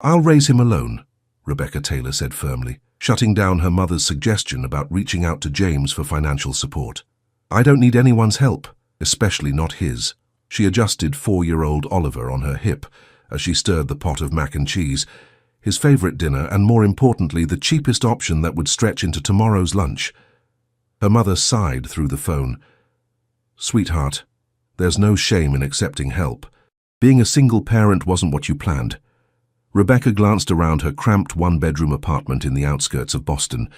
"I'll raise him alone," Rebecca Taylor said firmly, shutting down her mother's suggestion about reaching out to James for financial support. "I don't need anyone's help, especially not his." She adjusted 4-year-old Oliver on her hip as she stirred the pot of mac and cheese, his favorite dinner and, more importantly, the cheapest option that would stretch into tomorrow's lunch. Her mother sighed through the phone. "Sweetheart, there's no shame in accepting help. Being a single parent wasn't what you planned." Rebecca glanced around her cramped one-bedroom apartment in the outskirts of Boston.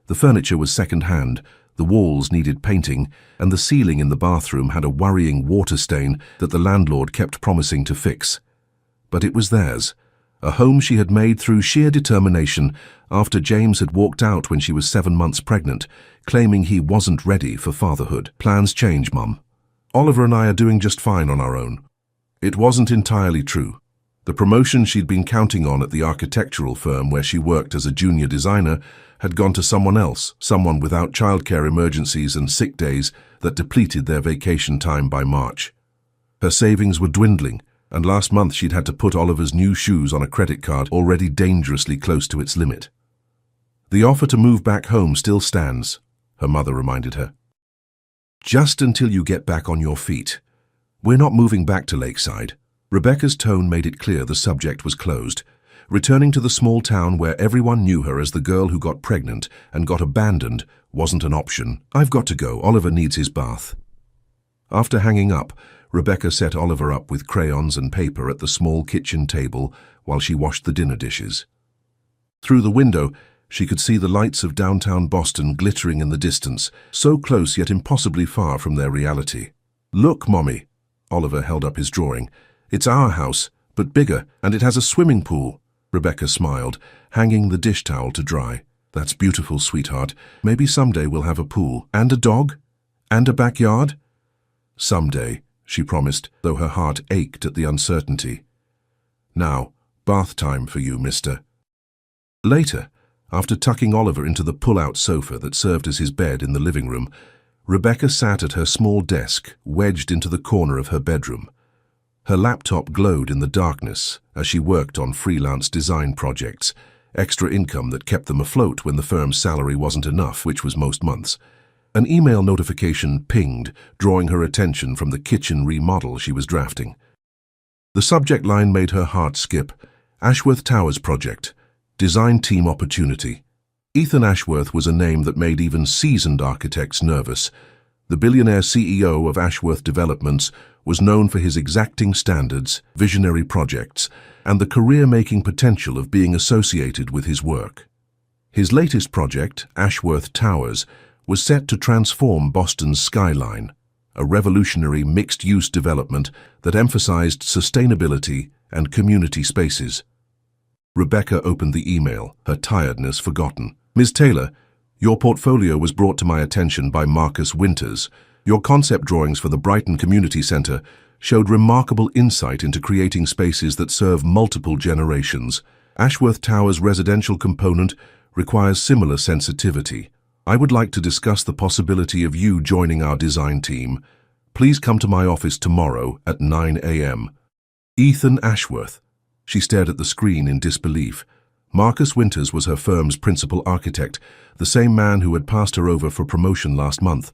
The furniture was second-hand, the walls needed painting, and the ceiling in the bathroom had a worrying water stain that the landlord kept promising to fix. But it was theirs, a home she had made through sheer determination after James had walked out when she was 7 months pregnant, claiming he wasn't ready for fatherhood. "Plans change, Mum. Oliver and I are doing just fine on our own." It wasn't entirely true. The promotion she'd been counting on at the architectural firm where she worked as a junior designer had gone to someone else, someone without childcare emergencies and sick days that depleted their vacation time by March. Her savings were dwindling, and last month she'd had to put Oliver's new shoes on a credit card already dangerously close to its limit. "The offer to move back home still stands," her mother reminded her. "Just until you get back on your feet. We're not moving back to Lakeside." Rebecca's tone made it clear the subject was closed. Returning to the small town where everyone knew her as the girl who got pregnant and got abandoned wasn't an option. "I've got to go. Oliver needs his bath." After hanging up, Rebecca set Oliver up with crayons and paper at the small kitchen table while she washed the dinner dishes. Through the window, she could see the lights of downtown Boston glittering in the distance, so close yet impossibly far from their reality. "Look, Mommy." Oliver held up his drawing. "It's our house, but bigger, and it has a swimming pool." Rebecca smiled, hanging the dish towel to dry. "That's beautiful, sweetheart. Maybe someday we'll have a pool. And a dog? And a backyard?" "Someday," she promised, though her heart ached at the uncertainty. "Now, bath time for you, mister." Later, after tucking Oliver into the pull-out sofa that served as his bed in the living room, Rebecca sat at her small desk, wedged into the corner of her bedroom. Her laptop glowed in the darkness as she worked on freelance design projects, extra income that kept them afloat when the firm's salary wasn't enough, which was most months. An email notification pinged, drawing her attention from the kitchen remodel she was drafting. The subject line made her heart skip. "Ashworth Towers Project. Design Team Opportunity." Ethan Ashworth was a name that made even seasoned architects nervous. The billionaire CEO of Ashworth Developments was known for his exacting standards, visionary projects, and the career-making potential of being associated with his work. His latest project, Ashworth Towers, was set to transform Boston's skyline, a revolutionary mixed-use development that emphasized sustainability and community spaces. Rebecca opened the email, her tiredness forgotten. "Ms. Taylor, your portfolio was brought to my attention by Marcus Winters. Your concept drawings for the Brighton Community Center showed remarkable insight into creating spaces that serve multiple generations. Ashworth Tower's residential component requires similar sensitivity. I would like to discuss the possibility of you joining our design team. Please come to my office tomorrow at 9 a.m. Ethan Ashworth. She stared at the screen in disbelief. Marcus Winters was her firm's principal architect, the same man who had passed her over for promotion last month.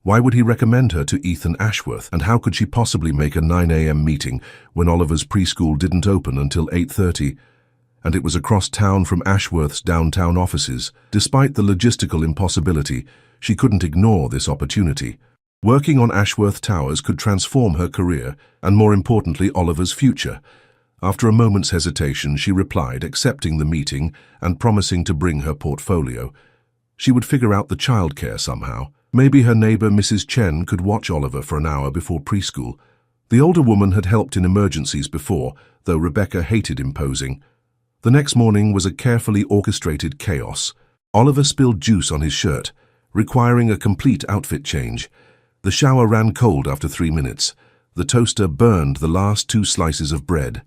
Why would he recommend her to Ethan Ashworth, and how could she possibly make a 9 a.m. meeting when Oliver's preschool didn't open until 8:30? And it was across town from Ashworth's downtown offices. Despite the logistical impossibility, she couldn't ignore this opportunity. Working on Ashworth Towers could transform her career, and more importantly, Oliver's future. After a moment's hesitation, she replied, accepting the meeting and promising to bring her portfolio. She would figure out the childcare somehow. Maybe her neighbor, Mrs. Chen, could watch Oliver for an hour before preschool. The older woman had helped in emergencies before, though Rebecca hated imposing. The next morning was a carefully orchestrated chaos. Oliver spilled juice on his shirt, requiring a complete outfit change. The shower ran cold after 3 minutes. The toaster burned the last 2 slices of bread.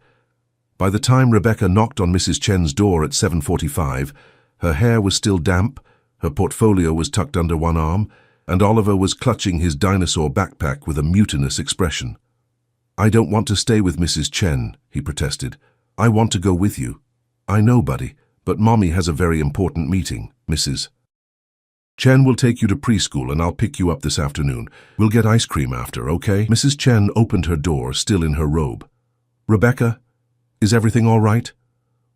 By the time Rebecca knocked on Mrs. Chen's door at 7:45, her hair was still damp, her portfolio was tucked under one arm, and Oliver was clutching his dinosaur backpack with a mutinous expression. "I don't want to stay with Mrs. Chen," he protested. "I want to go with you." I know, buddy, but Mommy has a very important meeting, Mrs. Chen will take you to preschool and I'll pick you up this afternoon. We'll get ice cream after, okay? Mrs. Chen opened her door, still in her robe. Rebecca, is everything all right?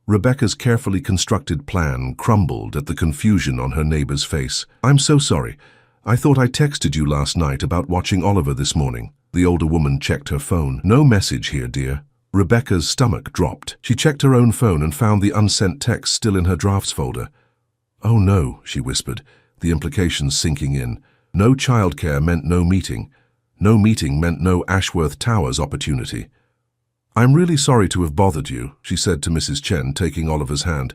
Rebecca's carefully constructed plan crumbled at the confusion on her neighbor's face. I'm so sorry. I thought I texted you last night about watching Oliver this morning. The older woman checked her phone. No message here, dear. Rebecca's stomach dropped. She checked her own phone and found the unsent text still in her drafts folder. Oh no, she whispered, the implications sinking in. No childcare meant no meeting. No meeting meant no Ashworth Towers opportunity. I'm really sorry to have bothered you, she said to Mrs. Chen, taking Oliver's hand.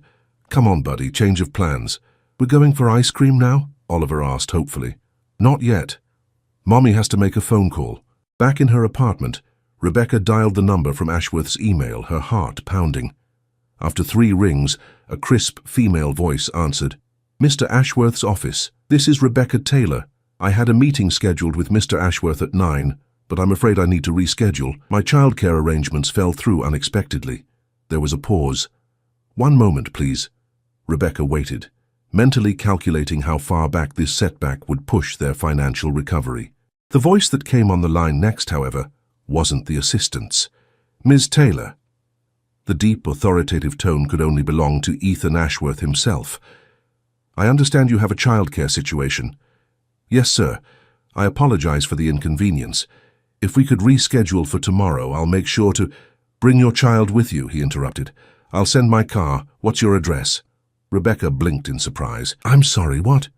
Come on, buddy, change of plans. We're going for ice cream now? Oliver asked hopefully. Not yet. Mommy has to make a phone call. Back in her apartment, Rebecca dialed the number from Ashworth's email, her heart pounding. After 3 rings, a crisp female voice answered. Mr. Ashworth's office. This is Rebecca Taylor. I had a meeting scheduled with Mr. Ashworth at 9, but I'm afraid I need to reschedule. My childcare arrangements fell through unexpectedly. There was a pause. 1 moment, please. Rebecca waited, mentally calculating how far back this setback would push their financial recovery. The voice that came on the line next, however, wasn't the assistant's. Ms. Taylor. The deep, authoritative tone could only belong to Ethan Ashworth himself. I understand you have a childcare situation. Yes, sir. I apologize for the inconvenience. If we could reschedule for tomorrow, I'll make sure to— Bring your child with you, he interrupted. I'll send my car. What's your address? Rebecca blinked in surprise. I'm sorry, what?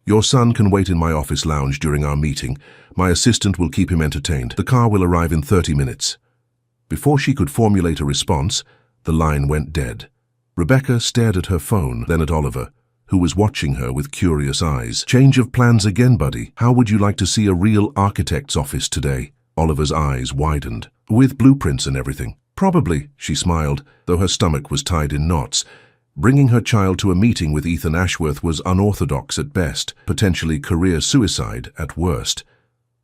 Your son can wait in my office lounge during our meeting. My assistant will keep him entertained. The car will arrive in 30 minutes. Before she could formulate a response, the line went dead. Rebecca stared at her phone, then at Oliver, who was watching her with curious eyes. Change of plans again, buddy. How would you like to see a real architect's office today? Oliver's eyes widened. With blueprints and everything. Probably, she smiled, though her stomach was tied in knots. Bringing her child to a meeting with Ethan Ashworth was unorthodox at best, potentially career suicide at worst.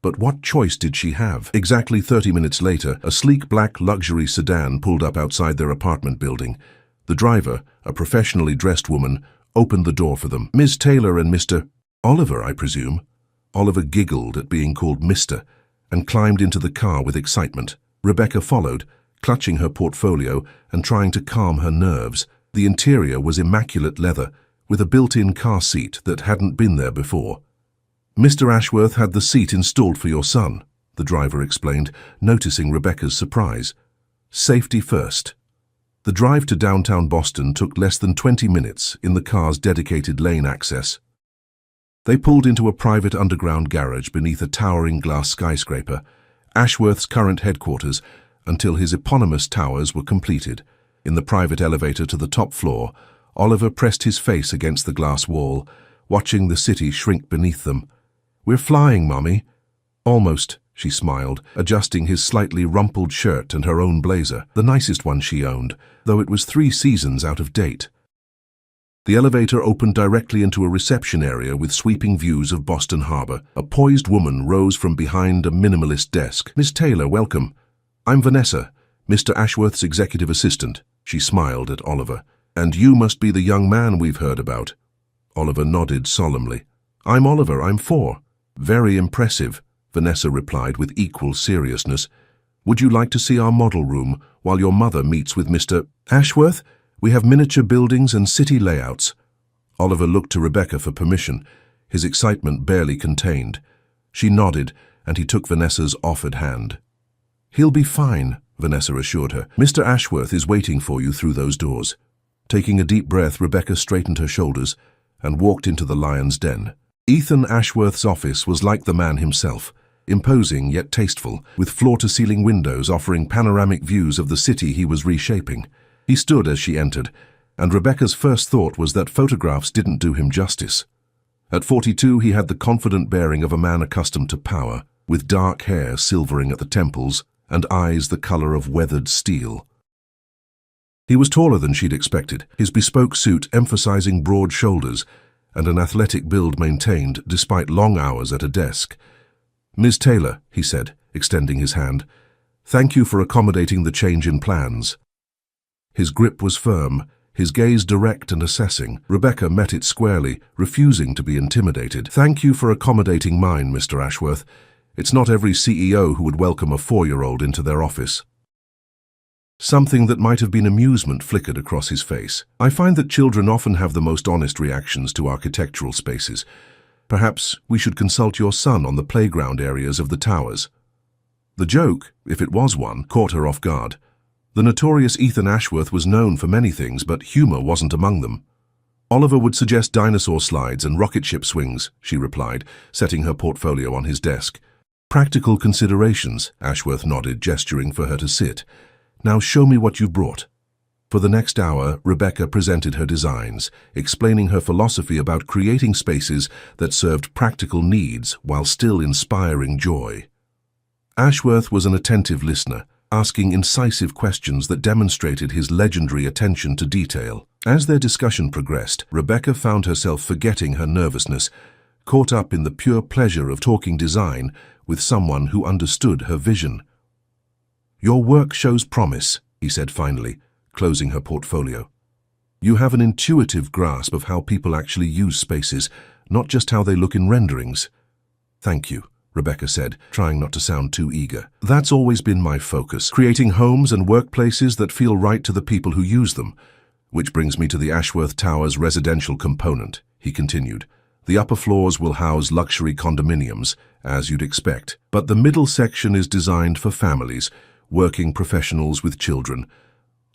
But what choice did she have? Exactly 30 minutes later, a sleek black luxury sedan pulled up outside their apartment building. The driver, a professionally dressed woman, opened the door for them. Ms. Taylor and Mr. Oliver, I presume. Oliver giggled at being called Mr. and climbed into the car with excitement. Rebecca followed, clutching her portfolio and trying to calm her nerves. The interior was immaculate leather, with a built-in car seat that hadn't been there before. Mr. Ashworth had the seat installed for your son, the driver explained, noticing Rebecca's surprise. Safety first. The drive to downtown Boston took less than 20 minutes in the car's dedicated lane access. They pulled into a private underground garage beneath a towering glass skyscraper, Ashworth's current headquarters, until his eponymous towers were completed. In the private elevator to the top floor, Oliver pressed his face against the glass wall, watching the city shrink beneath them. We're flying, Mommy. Almost, she smiled, adjusting his slightly rumpled shirt and her own blazer, the nicest one she owned, though it was 3 seasons out of date. The elevator opened directly into a reception area with sweeping views of Boston Harbor. A poised woman rose from behind a minimalist desk. Miss Taylor, welcome. I'm Vanessa, Mr. Ashworth's executive assistant. She smiled at Oliver. And you must be the young man we've heard about. Oliver nodded solemnly. I'm Oliver, I'm 4. Very impressive, Vanessa replied with equal seriousness. Would you like to see our model room while your mother meets with Mr. Ashworth? We have miniature buildings and city layouts. Oliver looked to Rebecca for permission, his excitement barely contained. She nodded, and he took Vanessa's offered hand. He'll be fine, Vanessa assured her. Mr. Ashworth is waiting for you through those doors. Taking a deep breath, Rebecca straightened her shoulders and walked into the lion's den. Ethan Ashworth's office was like the man himself, imposing yet tasteful, with floor-to-ceiling windows offering panoramic views of the city he was reshaping. He stood as she entered, and Rebecca's first thought was that photographs didn't do him justice. At 42, he had the confident bearing of a man accustomed to power, with dark hair silvering at the temples and eyes the color of weathered steel. He was taller than she'd expected, his bespoke suit emphasizing broad shoulders and an athletic build maintained despite long hours at a desk. Ms. Taylor, he said, extending his hand, thank you for accommodating the change in plans. His grip was firm, his gaze direct and assessing. Rebecca met it squarely, refusing to be intimidated. "Thank you for accommodating mine, Mr. Ashworth. It's not every CEO who would welcome a 4-year-old into their office." Something that might have been amusement flickered across his face. "I find that children often have the most honest reactions to architectural spaces. Perhaps we should consult your son on the playground areas of the towers." The joke, if it was one, caught her off guard. The notorious Ethan Ashworth was known for many things, but humor wasn't among them. "Oliver would suggest dinosaur slides and rocket ship swings," she replied, setting her portfolio on his desk. "Practical considerations," Ashworth nodded, gesturing for her to sit. "Now show me what you brought." For the next hour, Rebecca presented her designs, explaining her philosophy about creating spaces that served practical needs while still inspiring joy. Ashworth was an attentive listener, asking incisive questions that demonstrated his legendary attention to detail. As their discussion progressed, Rebecca found herself forgetting her nervousness, caught up in the pure pleasure of talking design with someone who understood her vision. "Your work shows promise," he said finally, closing her portfolio. "You have an intuitive grasp of how people actually use spaces, not just how they look in renderings." "Thank you," Rebecca said, trying not to sound too eager. "That's always been my focus, creating homes and workplaces that feel right to the people who use them. Which brings me to the Ashworth Towers residential component," he continued. "The upper floors will house luxury condominiums, as you'd expect, but the middle section is designed for families, working professionals with children.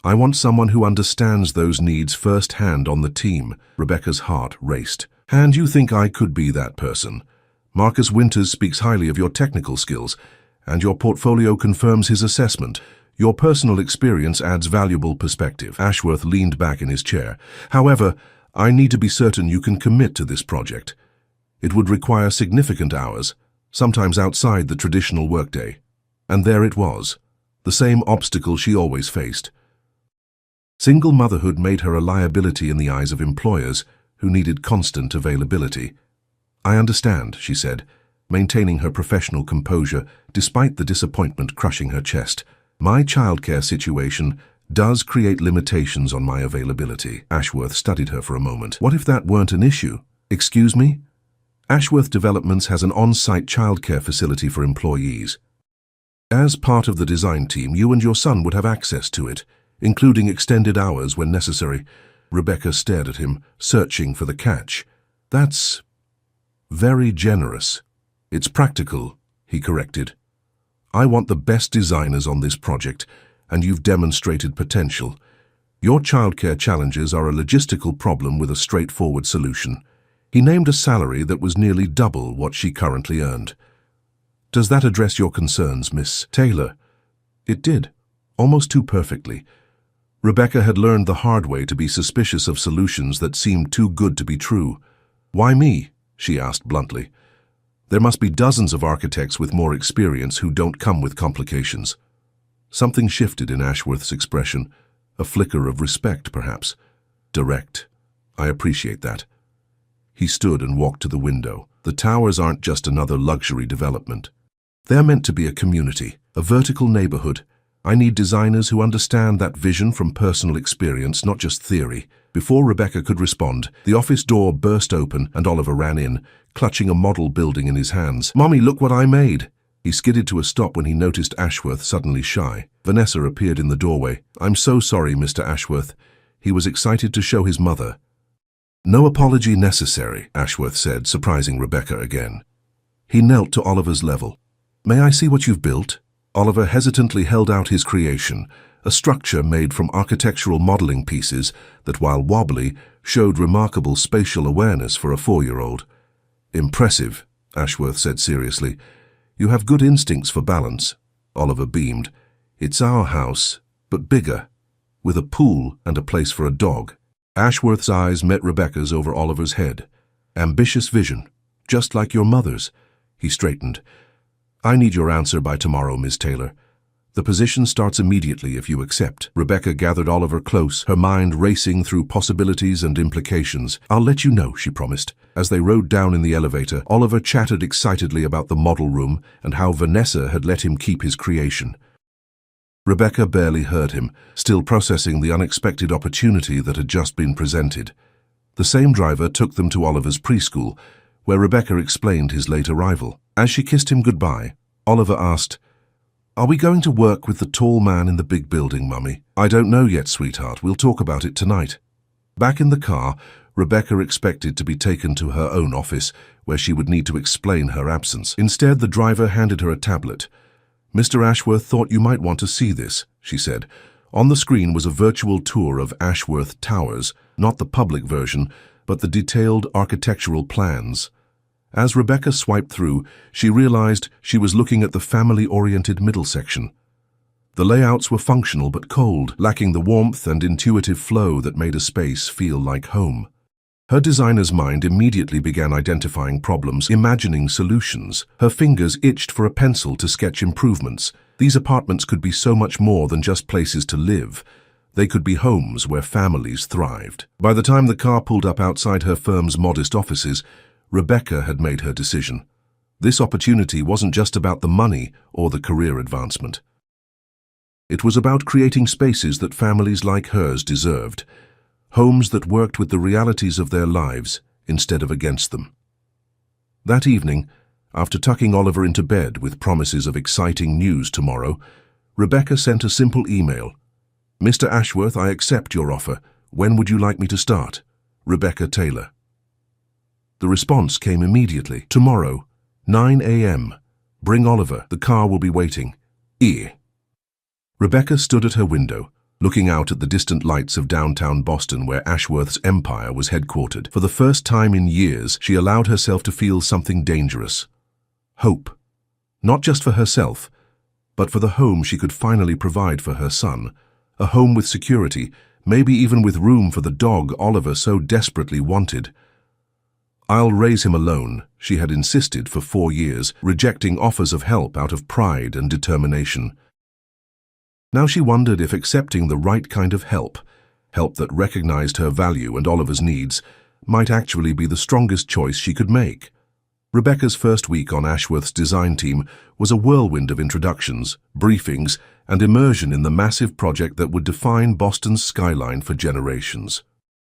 I want someone who understands those needs firsthand on the team." Rebecca's heart raced. "And you think I could be that person? Marcus Winters speaks highly of your technical skills, and your portfolio confirms his assessment. Your personal experience adds valuable perspective." Ashworth leaned back in his chair. "However, I need to be certain you can commit to this project. It would require significant hours, sometimes outside the traditional workday." And there it was, the same obstacle she always faced. Single motherhood made her a liability in the eyes of employers who needed constant availability. "I understand," she said, maintaining her professional composure despite the disappointment crushing her chest. "My childcare situation does create limitations on my availability." Ashworth studied her for a moment. "What if that weren't an issue?" "Excuse me?" "Ashworth Developments has an on-site childcare facility for employees. As part of the design team, you and your son would have access to it, including extended hours when necessary." Rebecca stared at him, searching for the catch. "That's very generous." "It's practical," he corrected. "I want the best designers on this project, and you've demonstrated potential. Your childcare challenges are a logistical problem with a straightforward solution." He named a salary that was nearly double what she currently earned. "Does that address your concerns, Miss Taylor?" It did, almost too perfectly. Rebecca had learned the hard way to be suspicious of solutions that seemed too good to be true. "Why me?" she asked bluntly. "There must be dozens of architects with more experience who don't come with complications." Something shifted in Ashworth's expression, a flicker of respect, perhaps. "Direct. I appreciate that." He stood and walked to the window. "The towers aren't just another luxury development. They're meant to be a community, a vertical neighborhood. I need designers who understand that vision from personal experience, not just theory." Before Rebecca could respond, the office door burst open and Oliver ran in, clutching a model building in his hands. "Mommy, look what I made!" He skidded to a stop when he noticed Ashworth suddenly shy. Vanessa appeared in the doorway. "I'm so sorry, Mr. Ashworth." He was excited to show his mother. "No apology necessary," Ashworth said, surprising Rebecca again. He knelt to Oliver's level. "May I see what you've built?" Oliver hesitantly held out his creation, a structure made from architectural modeling pieces that, while wobbly, showed remarkable spatial awareness for a 4-year-old. "Impressive," Ashworth said seriously. "You have good instincts for balance." Oliver beamed. "It's our house, but bigger, with a pool and a place for a dog." Ashworth's eyes met Rebecca's over Oliver's head. "Ambitious vision, just like your mother's." He straightened. "I need your answer by tomorrow, Ms. Taylor. The position starts immediately if you accept." Rebecca gathered Oliver close, her mind racing through possibilities and implications. "I'll let you know," she promised. As they rode down in the elevator, Oliver chattered excitedly about the model room and how Vanessa had let him keep his creation. Rebecca barely heard him, still processing the unexpected opportunity that had just been presented. The same driver took them to Oliver's preschool, where Rebecca explained his late arrival. As she kissed him goodbye, Oliver asked, "Are we going to work with the tall man in the big building, Mummy?" "I don't know yet, sweetheart. We'll talk about it tonight." Back in the car, Rebecca expected to be taken to her own office, where she would need to explain her absence. Instead, the driver handed her a tablet. "Mr. Ashworth thought you might want to see this," she said. On the screen was a virtual tour of Ashworth Towers, not the public version, but the detailed architectural plans. As Rebecca swiped through, she realized she was looking at the family-oriented middle section. The layouts were functional but cold, lacking the warmth and intuitive flow that made a space feel like home. Her designer's mind immediately began identifying problems, imagining solutions. Her fingers itched for a pencil to sketch improvements. These apartments could be so much more than just places to live. They could be homes where families thrived. By the time the car pulled up outside her firm's modest offices, Rebecca had made her decision. This opportunity wasn't just about the money or the career advancement. It was about creating spaces that families like hers deserved. Homes that worked with the realities of their lives instead of against them. That evening, after tucking Oliver into bed with promises of exciting news tomorrow, Rebecca sent a simple email. "Mr. Ashworth, I accept your offer. When would you like me to start? Rebecca Taylor." The response came immediately. "Tomorrow, 9 a.m. Bring Oliver. The car will be waiting. E." Rebecca stood at her window, looking out at the distant lights of downtown Boston where Ashworth's empire was headquartered. For the first time in years, she allowed herself to feel something dangerous. Hope. Not just for herself, but for the home she could finally provide for her son. A home with security, maybe even with room for the dog Oliver so desperately wanted. "I'll raise him alone," she had insisted for 4 years, rejecting offers of help out of pride and determination. Now she wondered if accepting the right kind of help that recognized her value and Oliver's needs, might actually be the strongest choice she could make. Rebecca's first week on Ashworth's design team was a whirlwind of introductions, briefings, and immersion in the massive project that would define Boston's skyline for generations.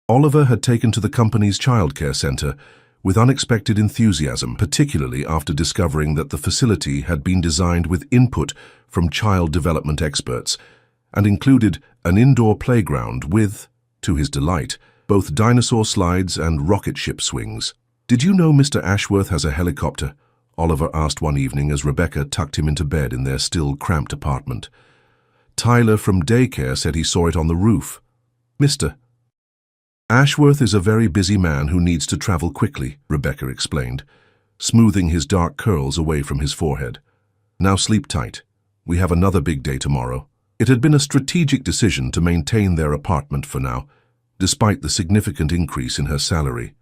Oliver had taken to the company's childcare center with unexpected enthusiasm, particularly after discovering that the facility had been designed with input from child development experts and included an indoor playground with, to his delight, both dinosaur slides and rocket ship swings. "Did you know Mr. Ashworth has a helicopter?" Oliver asked one evening as Rebecca tucked him into bed in their still cramped apartment. "Tyler from daycare said he saw it on the roof." "Mr. Ashworth is a very busy man who needs to travel quickly," Rebecca explained, smoothing his dark curls away from his forehead. "Now sleep tight. We have another big day tomorrow." It had been a strategic decision to maintain their apartment for now, despite the significant increase in her salary.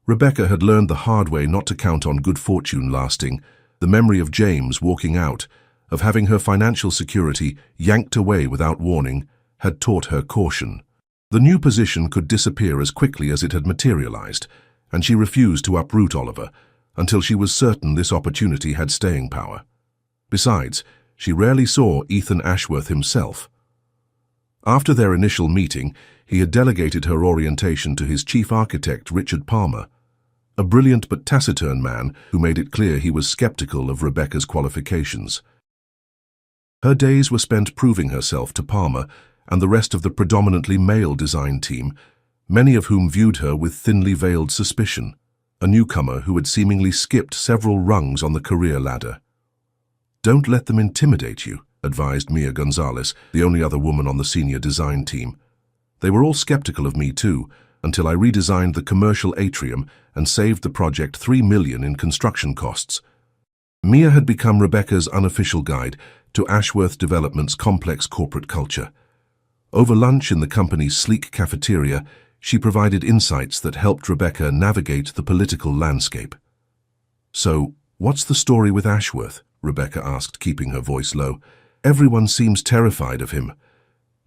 Rebecca had learned the hard way not to count on good fortune lasting. The memory of James walking out, of having her financial security yanked away without warning, had taught her caution. The new position could disappear as quickly as it had materialized, and she refused to uproot Oliver until she was certain this opportunity had staying power. Besides, she rarely saw Ethan Ashworth himself. After their initial meeting, he had delegated her orientation to his chief architect, Richard Palmer, a brilliant but taciturn man who made it clear he was skeptical of Rebecca's qualifications. Her days were spent proving herself to Palmer and the rest of the predominantly male design team, many of whom viewed her with thinly veiled suspicion, a newcomer who had seemingly skipped several rungs on the career ladder. "Don't let them intimidate you," advised Mia Gonzalez, the only other woman on the senior design team. "They were all skeptical of me too, until I redesigned the commercial atrium and saved the project $3 million in construction costs." Mia had become Rebecca's unofficial guide to Ashworth Development's complex corporate culture. Over lunch in the company's sleek cafeteria, she provided insights that helped Rebecca navigate the political landscape. "So, what's the story with Ashworth?" Rebecca asked, keeping her voice low. "Everyone seems terrified of him."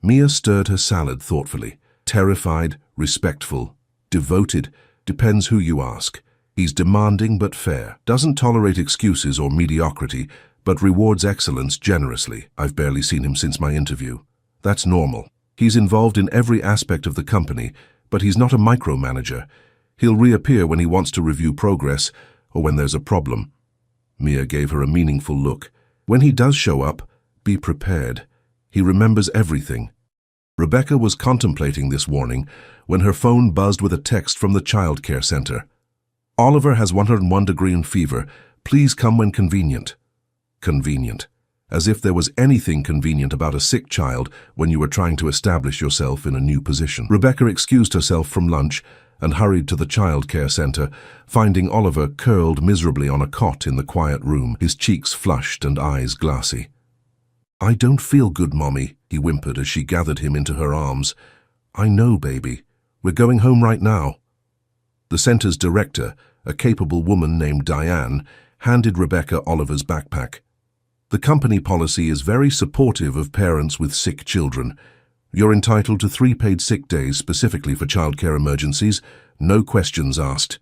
Mia stirred her salad thoughtfully. "Terrified, respectful, devoted, depends who you ask. He's demanding but fair, doesn't tolerate excuses or mediocrity, but rewards excellence generously. I've barely seen him since my interview. That's normal. He's involved in every aspect of the company, but he's not a micromanager. He'll reappear when he wants to review progress or when there's a problem. Mia gave her a meaningful look. When he does show up, be prepared. He remembers everything. Rebecca was contemplating this warning when her phone buzzed with a text from the childcare center. Oliver has 101-degree fever. Please come when convenient. Convenient. As if there was anything convenient about a sick child when you were trying to establish yourself in a new position. Rebecca excused herself from lunch and hurried to the childcare center, finding Oliver curled miserably on a cot in the quiet room, his cheeks flushed and eyes glassy. "I don't feel good, Mommy," he whimpered as she gathered him into her arms. "I know, baby. We're going home right now." The center's director, a capable woman named Diane, handed Rebecca Oliver's backpack. "The company policy is very supportive of parents with sick children. You're entitled to 3 paid sick days specifically for childcare emergencies, no questions asked."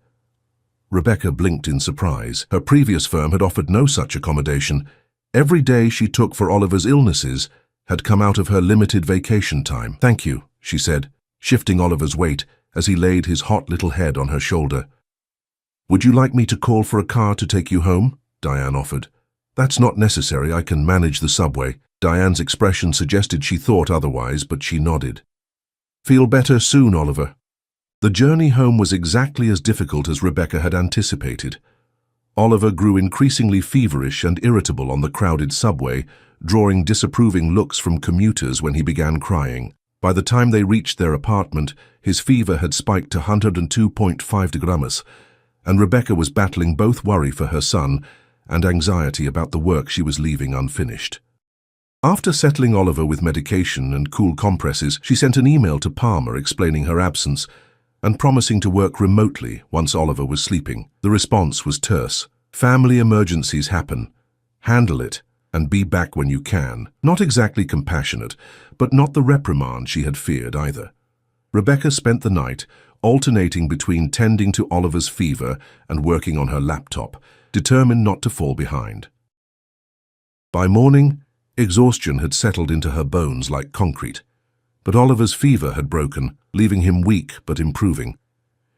Rebecca blinked in surprise. Her previous firm had offered no such accommodation. Every day she took for Oliver's illnesses had come out of her limited vacation time. "Thank you," she said, shifting Oliver's weight as he laid his hot little head on her shoulder. "Would you like me to call for a car to take you home?" Diane offered. "That's not necessary. I can manage the subway." Diane's expression suggested she thought otherwise, but she nodded. "Feel better soon, Oliver." The journey home was exactly as difficult as Rebecca had anticipated. Oliver grew increasingly feverish and irritable on the crowded subway, drawing disapproving looks from commuters when he began crying. By the time they reached their apartment, his fever had spiked to 102.5 degrees, and Rebecca was battling both worry for her son and anxiety about the work she was leaving unfinished. After settling Oliver with medication and cool compresses, she sent an email to Palmer explaining her absence and promising to work remotely once Oliver was sleeping. The response was terse. "Family emergencies happen. Handle it and be back when you can." Not exactly compassionate, but not the reprimand she had feared either. Rebecca spent the night alternating between tending to Oliver's fever and working on her laptop, determined not to fall behind. By morning, exhaustion had settled into her bones like concrete, but Oliver's fever had broken, leaving him weak but improving.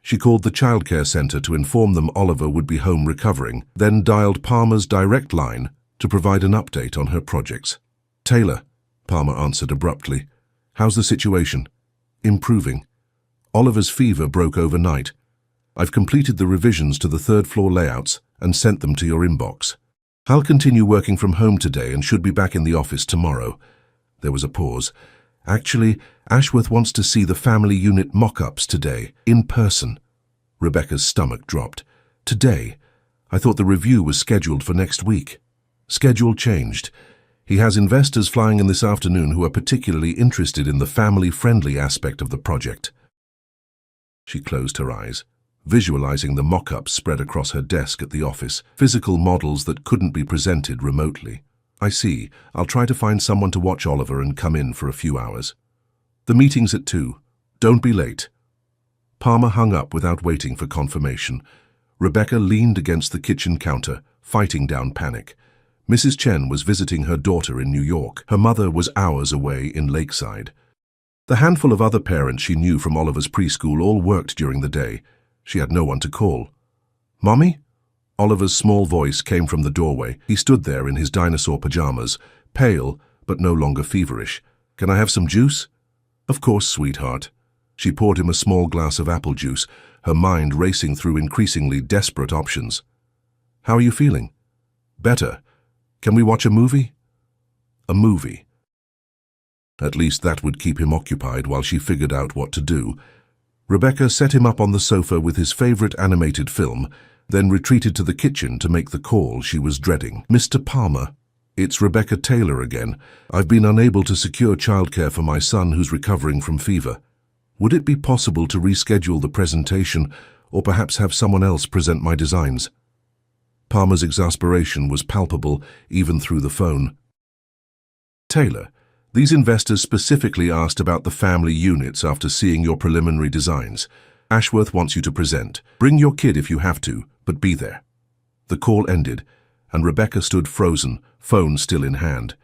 She called the childcare center to inform them Oliver would be home recovering, then dialed Palmer's direct line to provide an update on her projects. "Taylor," Palmer answered abruptly. "How's the situation?" "Improving. Oliver's fever broke overnight. I've completed the revisions to the third-floor layouts and sent them to your inbox. I'll continue working from home today and should be back in the office tomorrow." There was a pause. "Actually, Ashworth wants to see the family unit mock-ups today, in person." Rebecca's stomach dropped. "Today? I thought the review was scheduled for next week." "Schedule changed. He has investors flying in this afternoon who are particularly interested in the family-friendly aspect of the project." She closed her eyes, visualizing the mock-ups spread across her desk at the office, physical models that couldn't be presented remotely. "I see. I'll try to find someone to watch Oliver and come in for a few hours. The meeting's at 2. Don't be late." Palmer hung up without waiting for confirmation. Rebecca leaned against the kitchen counter, fighting down panic. Mrs. Chen was visiting her daughter in New York. Her mother was hours away in Lakeside. The handful of other parents she knew from Oliver's preschool all worked during the day. She had no one to call. "Mommy?" Oliver's small voice came from the doorway. He stood there in his dinosaur pajamas, pale but no longer feverish. "Can I have some juice?" "Of course, sweetheart." She poured him a small glass of apple juice, her mind racing through increasingly desperate options. "How are you feeling?" "Better. Can we watch a movie?" A movie. At least that would keep him occupied while she figured out what to do. Rebecca set him up on the sofa with his favorite animated film, then retreated to the kitchen to make the call she was dreading. "Mr. Palmer, it's Rebecca Taylor again. I've been unable to secure childcare for my son who's recovering from fever. Would it be possible to reschedule the presentation or perhaps have someone else present my designs?" Palmer's exasperation was palpable even through the phone. "Taylor, these investors specifically asked about the family units after seeing your preliminary designs. Ashworth wants you to present. Bring your kid if you have to, but be there." The call ended, and Rebecca stood frozen, phone still in hand.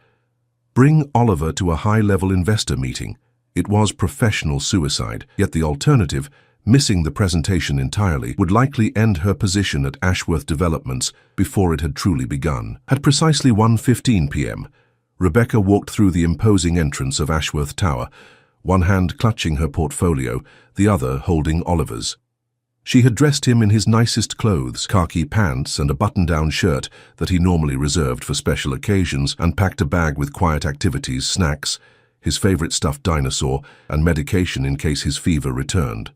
Bring Oliver to a high-level investor meeting. It was professional suicide, yet the alternative, missing the presentation entirely, would likely end her position at Ashworth Developments before it had truly begun. At precisely 1:15 p.m., Rebecca walked through the imposing entrance of Ashworth Tower, one hand clutching her portfolio, the other holding Oliver's. She had dressed him in his nicest clothes, khaki pants and a button-down shirt that he normally reserved for special occasions, and packed a bag with quiet activities, snacks, his favorite stuffed dinosaur, and medication in case his fever returned.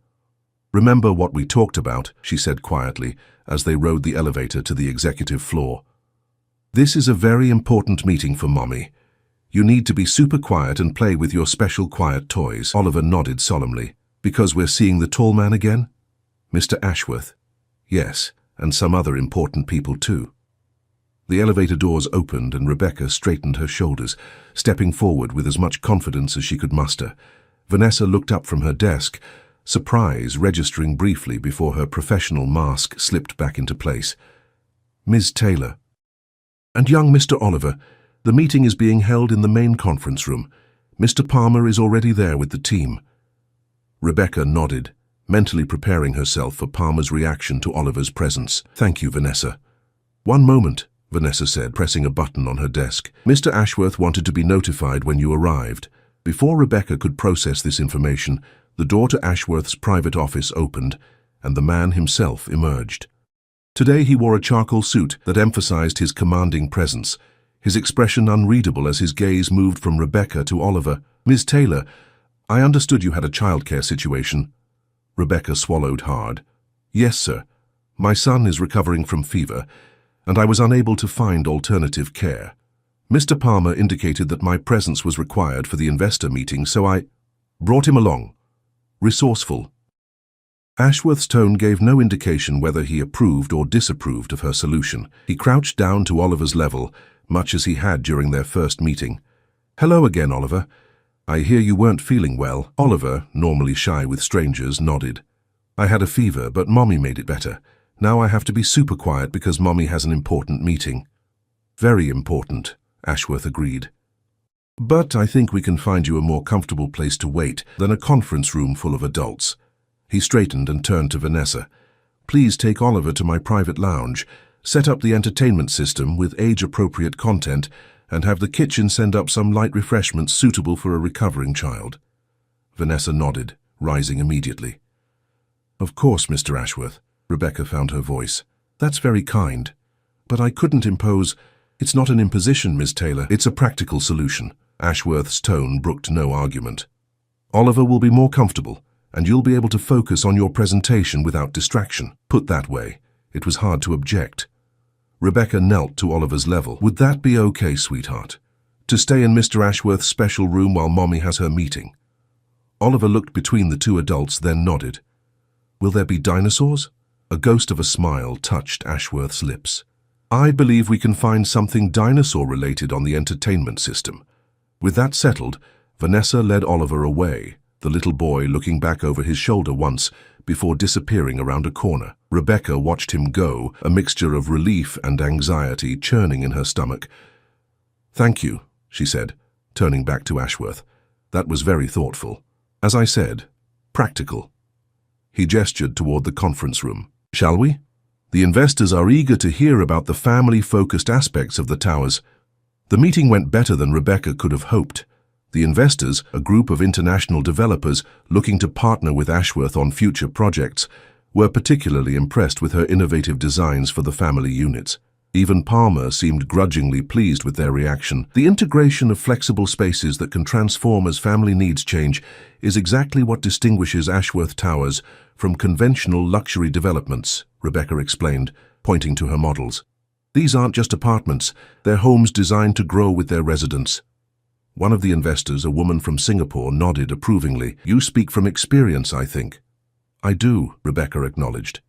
"Remember what we talked about," she said quietly, as they rode the elevator to the executive floor. "This is a very important meeting for Mommy. You need to be super quiet and play with your special quiet toys." Oliver nodded solemnly. "Because we're seeing the tall man again?" "Mr. Ashworth." "Yes, and some other important people too." The elevator doors opened and Rebecca straightened her shoulders, stepping forward with as much confidence as she could muster. Vanessa looked up from her desk, surprise registering briefly before her professional mask slipped back into place. "Ms. Taylor." "And young Mr. Oliver, the meeting is being held in the main conference room. Mr. Palmer is already there with the team." Rebecca nodded, mentally preparing herself for Palmer's reaction to Oliver's presence. "Thank you, Vanessa." "One moment," Vanessa said, pressing a button on her desk. "Mr. Ashworth wanted to be notified when you arrived." Before Rebecca could process this information, the door to Ashworth's private office opened, and the man himself emerged. Today he wore a charcoal suit that emphasized his commanding presence, his expression unreadable as his gaze moved from Rebecca to Oliver. "Ms. Taylor, I understood you had a childcare situation." Rebecca swallowed hard. "Yes, sir. My son is recovering from fever, and I was unable to find alternative care. Mr. Palmer indicated that my presence was required for the investor meeting, so I brought him along." Resourceful. Ashworth's tone gave no indication whether he approved or disapproved of her solution. He crouched down to Oliver's level, much as he had during their first meeting. "Hello again, Oliver. I hear you weren't feeling well." Oliver, normally shy with strangers, nodded. "I had a fever, but Mommy made it better. Now I have to be super quiet because Mommy has an important meeting." "Very important," Ashworth agreed. "But I think we can find you a more comfortable place to wait than a conference room full of adults." He straightened and turned to Vanessa. "Please take Oliver to my private lounge, set up the entertainment system with age-appropriate content, and have the kitchen send up some light refreshments suitable for a recovering child." Vanessa nodded, rising immediately. "Of course, Mr. Ashworth." Rebecca found her voice. "That's very kind. But I couldn't impose—" "It's not an imposition, Ms. Taylor. It's a practical solution." Ashworth's tone brooked no argument. "Oliver will be more comfortable, and you'll be able to focus on your presentation without distraction." Put that way, it was hard to object. Rebecca knelt to Oliver's level. "Would that be okay, sweetheart? To stay in Mr. Ashworth's special room while Mommy has her meeting?" Oliver looked between the two adults, then nodded. "Will there be dinosaurs?" A ghost of a smile touched Ashworth's lips. "I believe we can find something dinosaur-related on the entertainment system." With that settled, Vanessa led Oliver away, the little boy looking back over his shoulder once before disappearing around a corner. Rebecca watched him go, a mixture of relief and anxiety churning in her stomach. "Thank you," she said, turning back to Ashworth. "That was very thoughtful. As I said, practical." He gestured toward the conference room. "Shall we? The investors are eager to hear about the family-focused aspects of the towers." The meeting went better than Rebecca could have hoped. The investors, a group of international developers looking to partner with Ashworth on future projects, were particularly impressed with her innovative designs for the family units. Even Palmer seemed grudgingly pleased with their reaction. "The integration of flexible spaces that can transform as family needs change is exactly what distinguishes Ashworth Towers from conventional luxury developments," Rebecca explained, pointing to her models. "These aren't just apartments, they're homes designed to grow with their residents." One of the investors, a woman from Singapore, nodded approvingly. "You speak from experience, I think." "I do," Rebecca acknowledged.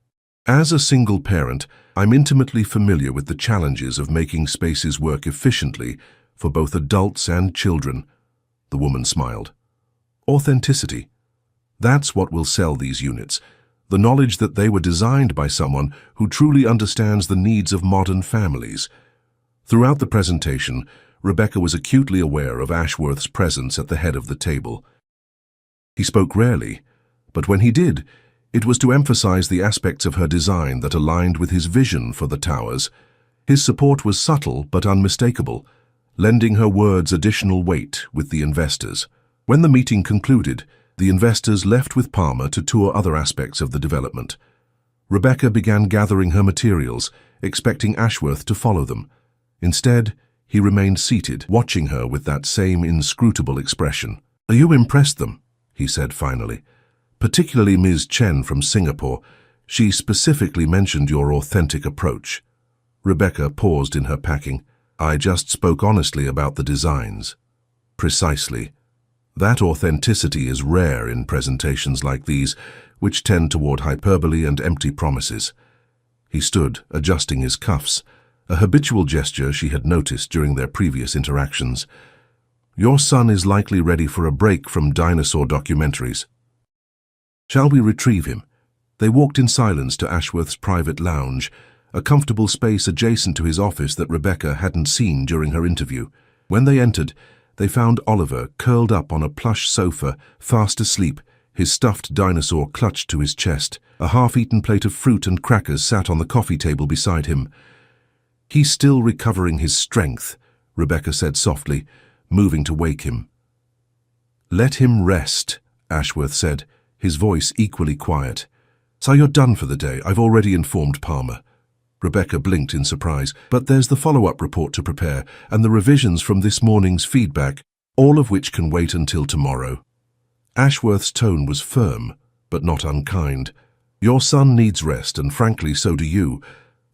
"As a single parent, I'm intimately familiar with the challenges of making spaces work efficiently for both adults and children." The woman smiled. "Authenticity. That's what will sell these units. The knowledge that they were designed by someone who truly understands the needs of modern families, Throughout the presentation, Rebecca was acutely aware of Ashworth's presence at the head of the table. He spoke rarely, but when he did, it was to emphasize the aspects of her design that aligned with his vision for the towers. His support was subtle but unmistakable, lending her words additional weight with the investors. When the meeting concluded, the investors left with Palmer to tour other aspects of the development. Rebecca began gathering her materials, expecting Ashworth to follow them. Instead, he remained seated, watching her with that same inscrutable expression. "You impressed them," he said finally. "Particularly Ms. Chen from Singapore. She specifically mentioned your authentic approach." Rebecca paused in her packing. "I just spoke honestly about the designs." "Precisely. That authenticity is rare in presentations like these, which tend toward hyperbole and empty promises." He stood, adjusting his cuffs, a habitual gesture she had noticed during their previous interactions. "Your son is likely ready for a break from dinosaur documentaries. Shall we retrieve him?" They walked in silence to Ashworth's private lounge, a comfortable space adjacent to his office that Rebecca hadn't seen during her interview. When they entered, they found Oliver curled up on a plush sofa, fast asleep, his stuffed dinosaur clutched to his chest. A half-eaten plate of fruit and crackers sat on the coffee table beside him. "He's still recovering his strength," Rebecca said softly, moving to wake him. "Let him rest," Ashworth said, his voice equally quiet. "So you're done for the day. I've already informed Palmer." Rebecca blinked in surprise. "But there's the follow-up report to prepare, and the revisions from this morning's feedback, all of which can wait until tomorrow." Ashworth's tone was firm, but not unkind. "Your son needs rest, and frankly, so do you.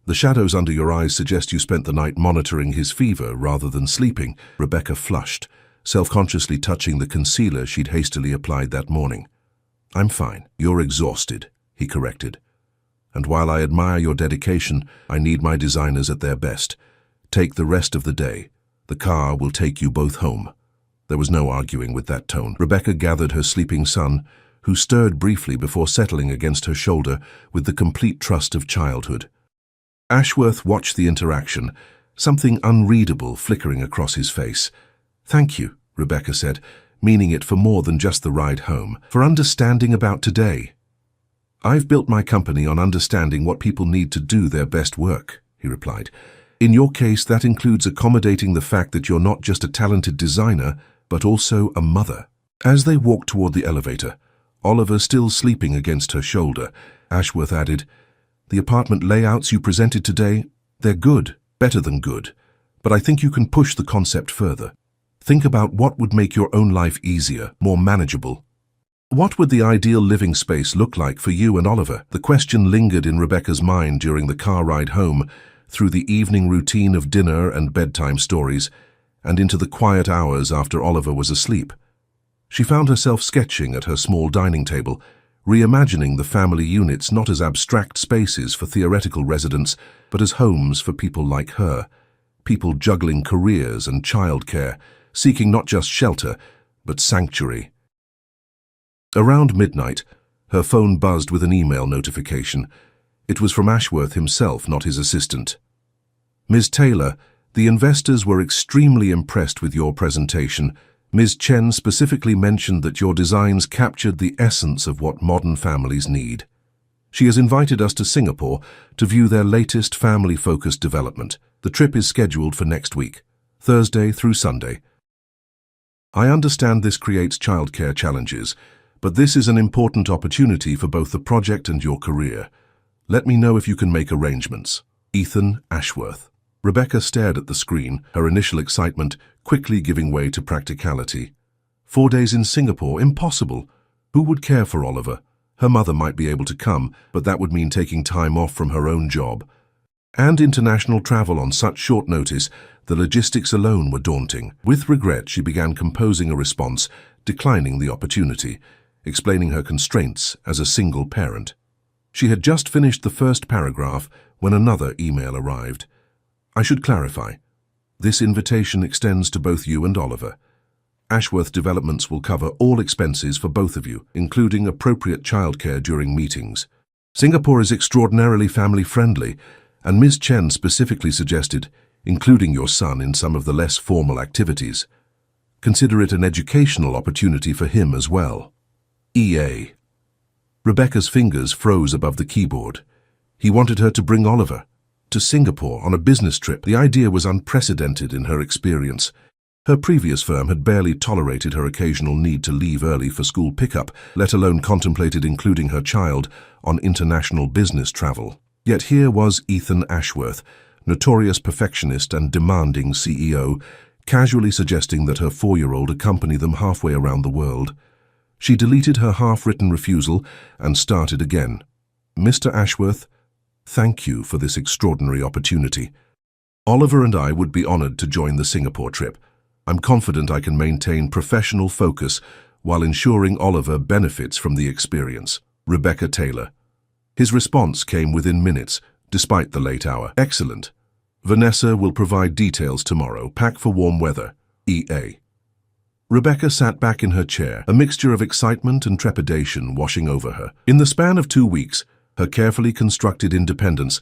The shadows under your eyes suggest you spent the night monitoring his fever rather than sleeping." Rebecca flushed, self-consciously touching the concealer she'd hastily applied that morning. "I'm fine. You're exhausted," he corrected. "And while I admire your dedication, I need my designers at their best. Take the rest of the day. The car will take you both home." There was no arguing with that tone. Rebecca gathered her sleeping son, who stirred briefly before settling against her shoulder with the complete trust of childhood. Ashworth watched the interaction, something unreadable flickering across his face. "Thank you," Rebecca said, meaning it for more than just the ride home, "for understanding about today." "I've built my company on understanding what people need to do their best work," he replied. "In your case, that includes accommodating the fact that you're not just a talented designer, but also a mother." As they walked toward the elevator, Oliver still sleeping against her shoulder, Ashworth added, "The apartment layouts you presented today, they're good, better than good, but I think you can push the concept further. Think about what would make your own life easier, more manageable. What would the ideal living space look like for you and Oliver?" The question lingered in Rebecca's mind during the car ride home, through the evening routine of dinner and bedtime stories, and into the quiet hours after Oliver was asleep. She found herself sketching at her small dining table, reimagining the family units not as abstract spaces for theoretical residents, but as homes for people like her, people juggling careers and childcare, seeking not just shelter, but sanctuary. Around midnight, her phone buzzed with an email notification. It was from Ashworth himself, not his assistant. "Ms. Taylor, the investors were extremely impressed with your presentation. Ms. Chen specifically mentioned that your designs captured the essence of what modern families need. She has invited us to Singapore to view their latest family-focused development. The trip is scheduled for next week, Thursday through Sunday. I understand this creates childcare challenges, but this is an important opportunity for both the project and your career. Let me know if you can make arrangements. Ethan Ashworth." Rebecca stared at the screen, her initial excitement quickly giving way to practicality. 4 days in Singapore? Impossible. Who would care for Oliver? Her mother might be able to come, but that would mean taking time off from her own job. And international travel on such short notice, the logistics alone were daunting. With regret, she began composing a response, declining the opportunity, explaining her constraints as a single parent. She had just finished the first paragraph when another email arrived. "I should clarify. This invitation extends to both you and Oliver. Ashworth Developments will cover all expenses for both of you, including appropriate childcare during meetings. Singapore is extraordinarily family-friendly, and Ms. Chen specifically suggested including your son in some of the less formal activities. Consider it an educational opportunity for him as well. EA. Rebecca's fingers froze above the keyboard. He wanted her to bring Oliver to Singapore on a business trip. The idea was unprecedented in her experience. Her previous firm had barely tolerated her occasional need to leave early for school pickup, let alone contemplated including her child on international business travel. Yet here was Ethan Ashworth, notorious perfectionist and demanding CEO, casually suggesting that her 4-year-old accompany them halfway around the world. She deleted her half-written refusal and started again. Mr. Ashworth, thank you for this extraordinary opportunity. Oliver and I would be honored to join the Singapore trip. I'm confident I can maintain professional focus while ensuring Oliver benefits from the experience. Rebecca Taylor. His response came within minutes, despite the late hour. Excellent. Vanessa will provide details tomorrow. Pack for warm weather. EA. Rebecca sat back in her chair, a mixture of excitement and trepidation washing over her. In the span of 2 weeks, her carefully constructed independence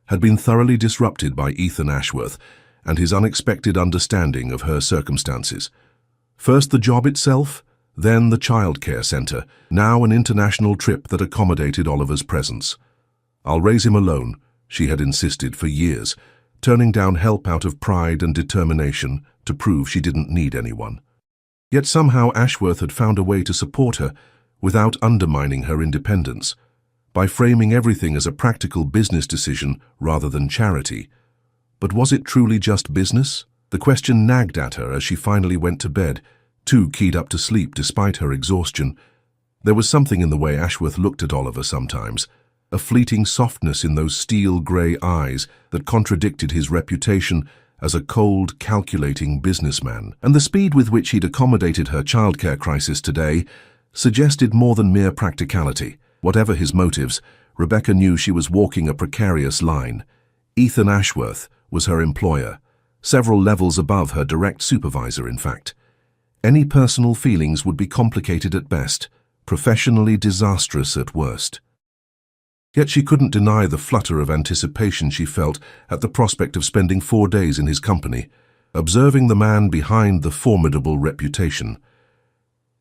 had been thoroughly disrupted by Ethan Ashworth and his unexpected understanding of her circumstances. First the job itself, then the childcare center, now an international trip that accommodated Oliver's presence. I'll raise him alone, she had insisted for years, turning down help out of pride and determination to prove she didn't need anyone. Yet somehow Ashworth had found a way to support her without undermining her independence, by framing everything as a practical business decision rather than charity. But was it truly just business? The question nagged at her as she finally went to bed, too keyed up to sleep despite her exhaustion. There was something in the way Ashworth looked at Oliver sometimes, a fleeting softness in those steel-grey eyes that contradicted his reputation as a cold, calculating businessman. And the speed with which he'd accommodated her childcare crisis today suggested more than mere practicality. Whatever his motives, Rebecca knew she was walking a precarious line. Ethan Ashworth was her employer, several levels above her direct supervisor, in fact. Any personal feelings would be complicated at best, professionally disastrous at worst. Yet she couldn't deny the flutter of anticipation she felt at the prospect of spending 4 days in his company, observing the man behind the formidable reputation.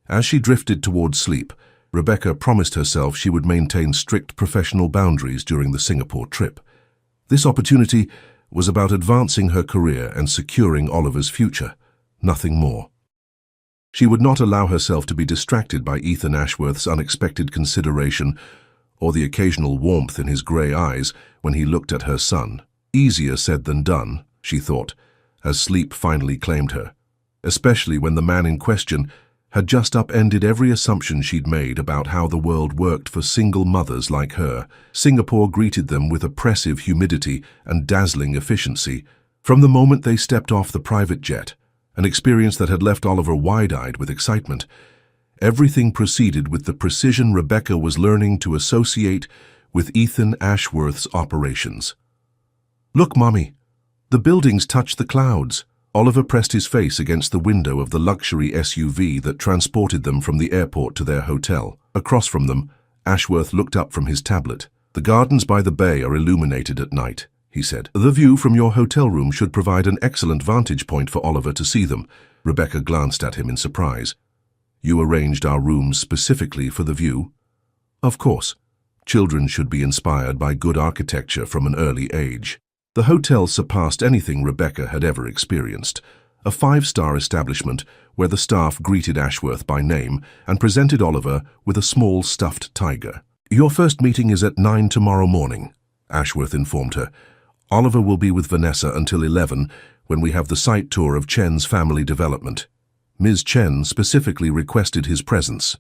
As she drifted towards sleep, Rebecca promised herself she would maintain strict professional boundaries during the Singapore trip. This opportunity was about advancing her career and securing Oliver's future, nothing more. She would not allow herself to be distracted by Ethan Ashworth's unexpected consideration or the occasional warmth in his grey eyes when he looked at her son. Easier said than done, she thought, as sleep finally claimed her, especially when the man in question had just upended every assumption she'd made about how the world worked for single mothers like her. Singapore greeted them with oppressive humidity and dazzling efficiency from the moment they stepped off the private jet, an experience that had left Oliver wide-eyed with excitement. Everything proceeded with the precision Rebecca was learning to associate with Ethan Ashworth's operations. "Look, Mommy, the buildings touch the clouds." Oliver pressed his face against the window of the luxury SUV that transported them from the airport to their hotel. Across from them, Ashworth looked up from his tablet. "The gardens by the bay are illuminated at night," he said. "The view from your hotel room should provide an excellent vantage point for Oliver to see them." Rebecca glanced at him in surprise. "You arranged our rooms specifically for the view?" "Of course. Children should be inspired by good architecture from an early age." The hotel surpassed anything Rebecca had ever experienced. A 5-star establishment where the staff greeted Ashworth by name and presented Oliver with a small stuffed tiger. "Your first meeting is at 9 tomorrow morning," Ashworth informed her. "Oliver will be with Vanessa until 11 when we have the site tour of Chen's family development. Ms. Chen specifically requested his presence."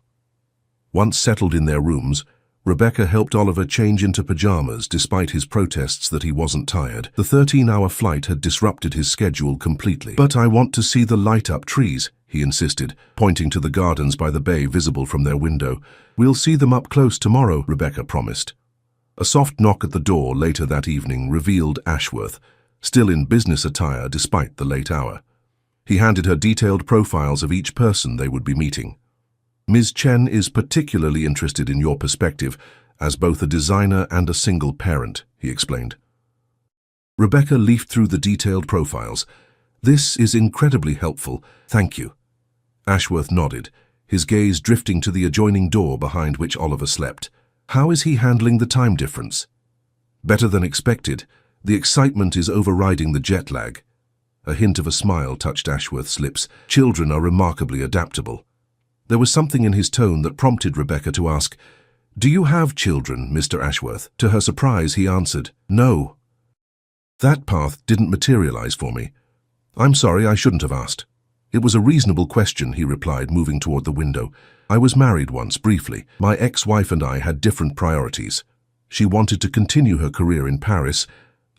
Once settled in their rooms, Rebecca helped Oliver change into pajamas despite his protests that he wasn't tired. The 13-hour flight had disrupted his schedule completely. "But I want to see the light-up trees," he insisted, pointing to the gardens by the bay visible from their window. "We'll see them up close tomorrow," Rebecca promised. A soft knock at the door later that evening revealed Ashworth, still in business attire despite the late hour. He handed her detailed profiles of each person they would be meeting. "Ms. Chen is particularly interested in your perspective as both a designer and a single parent," he explained. Rebecca leafed through the detailed profiles. "This is incredibly helpful, thank you." Ashworth nodded, his gaze drifting to the adjoining door behind which Oliver slept. "How is he handling the time difference?" "Better than expected. The excitement is overriding the jet lag." A hint of a smile touched Ashworth's lips. "Children are remarkably adaptable." There was something in his tone that prompted Rebecca to ask, "Do you have children, Mr. Ashworth?" To her surprise, he answered, "No." That path didn't materialize for me. "I'm sorry, I shouldn't have asked." "It was a reasonable question," he replied, moving toward the window. "I was married once, briefly. My ex-wife and I had different priorities. She wanted to continue her career in Paris.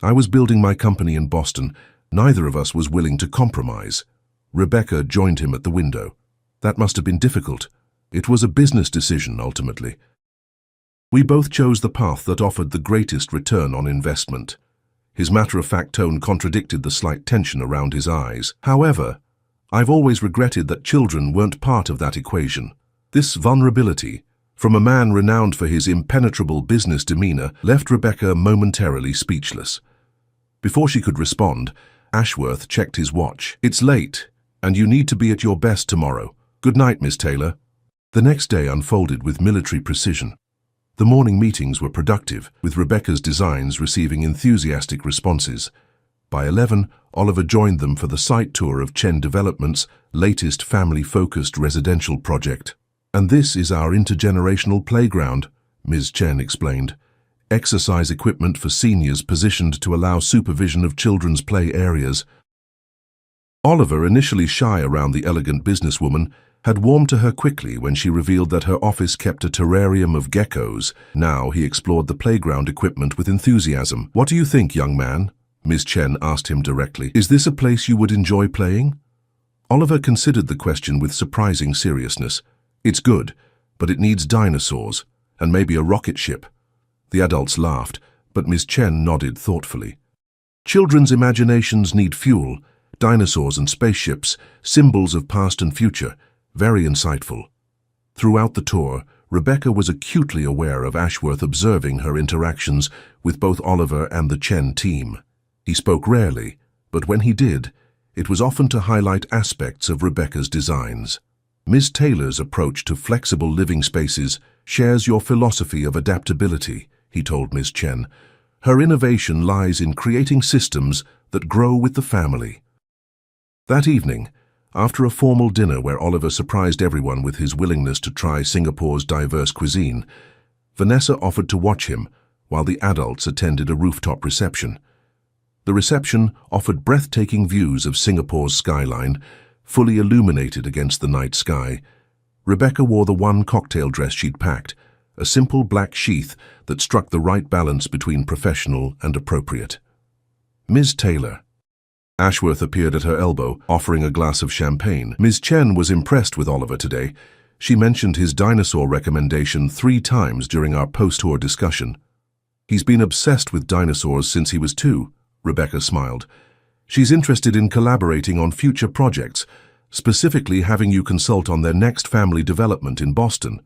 I was building my company in Boston. Neither of us was willing to compromise." Rebecca joined him at the window. "That must have been difficult." "It was a business decision, ultimately. We both chose the path that offered the greatest return on investment." His matter-of-fact tone contradicted the slight tension around his eyes. "However, I've always regretted that children weren't part of that equation." This vulnerability, from a man renowned for his impenetrable business demeanor, left Rebecca momentarily speechless. Before she could respond, Ashworth checked his watch. "It's late, and you need to be at your best tomorrow. Good night, Miss Taylor." The next day unfolded with military precision. The morning meetings were productive, with Rebecca's designs receiving enthusiastic responses. By 11, Oliver joined them for the site tour of Chen Development's latest family-focused residential project. "And this is our intergenerational playground," Ms. Chen explained. "Exercise equipment for seniors positioned to allow supervision of children's play areas." Oliver, initially shy around the elegant businesswoman, had warmed to her quickly when she revealed that her office kept a terrarium of geckos. Now he explored the playground equipment with enthusiasm. "What do you think, young man?" Ms. Chen asked him directly. "Is this a place you would enjoy playing?" Oliver considered the question with surprising seriousness. "It's good, but it needs dinosaurs, and maybe a rocket ship." The adults laughed, but Ms. Chen nodded thoughtfully. "Children's imaginations need fuel. Dinosaurs and spaceships, symbols of past and future. Very insightful." Throughout the tour, Rebecca was acutely aware of Ashworth observing her interactions with both Oliver and the Chen team. He spoke rarely, but when he did, it was often to highlight aspects of Rebecca's designs. "Ms. Taylor's approach to flexible living spaces shares your philosophy of adaptability," he told Ms. Chen. "Her innovation lies in creating systems that grow with the family." That evening, after a formal dinner where Oliver surprised everyone with his willingness to try Singapore's diverse cuisine, Vanessa offered to watch him while the adults attended a rooftop reception. The reception offered breathtaking views of Singapore's skyline, fully illuminated against the night sky. Rebecca wore the one cocktail dress she'd packed, a simple black sheath that struck the right balance between professional and appropriate. "Ms. Taylor." Ashworth appeared at her elbow, offering a glass of champagne. Ms. Chen was impressed with Oliver today. She mentioned his dinosaur recommendation 3 times during our post-tour discussion. "He's been obsessed with dinosaurs since he was 2, Rebecca smiled. "She's interested in collaborating on future projects, specifically having you consult on their next family development in Boston."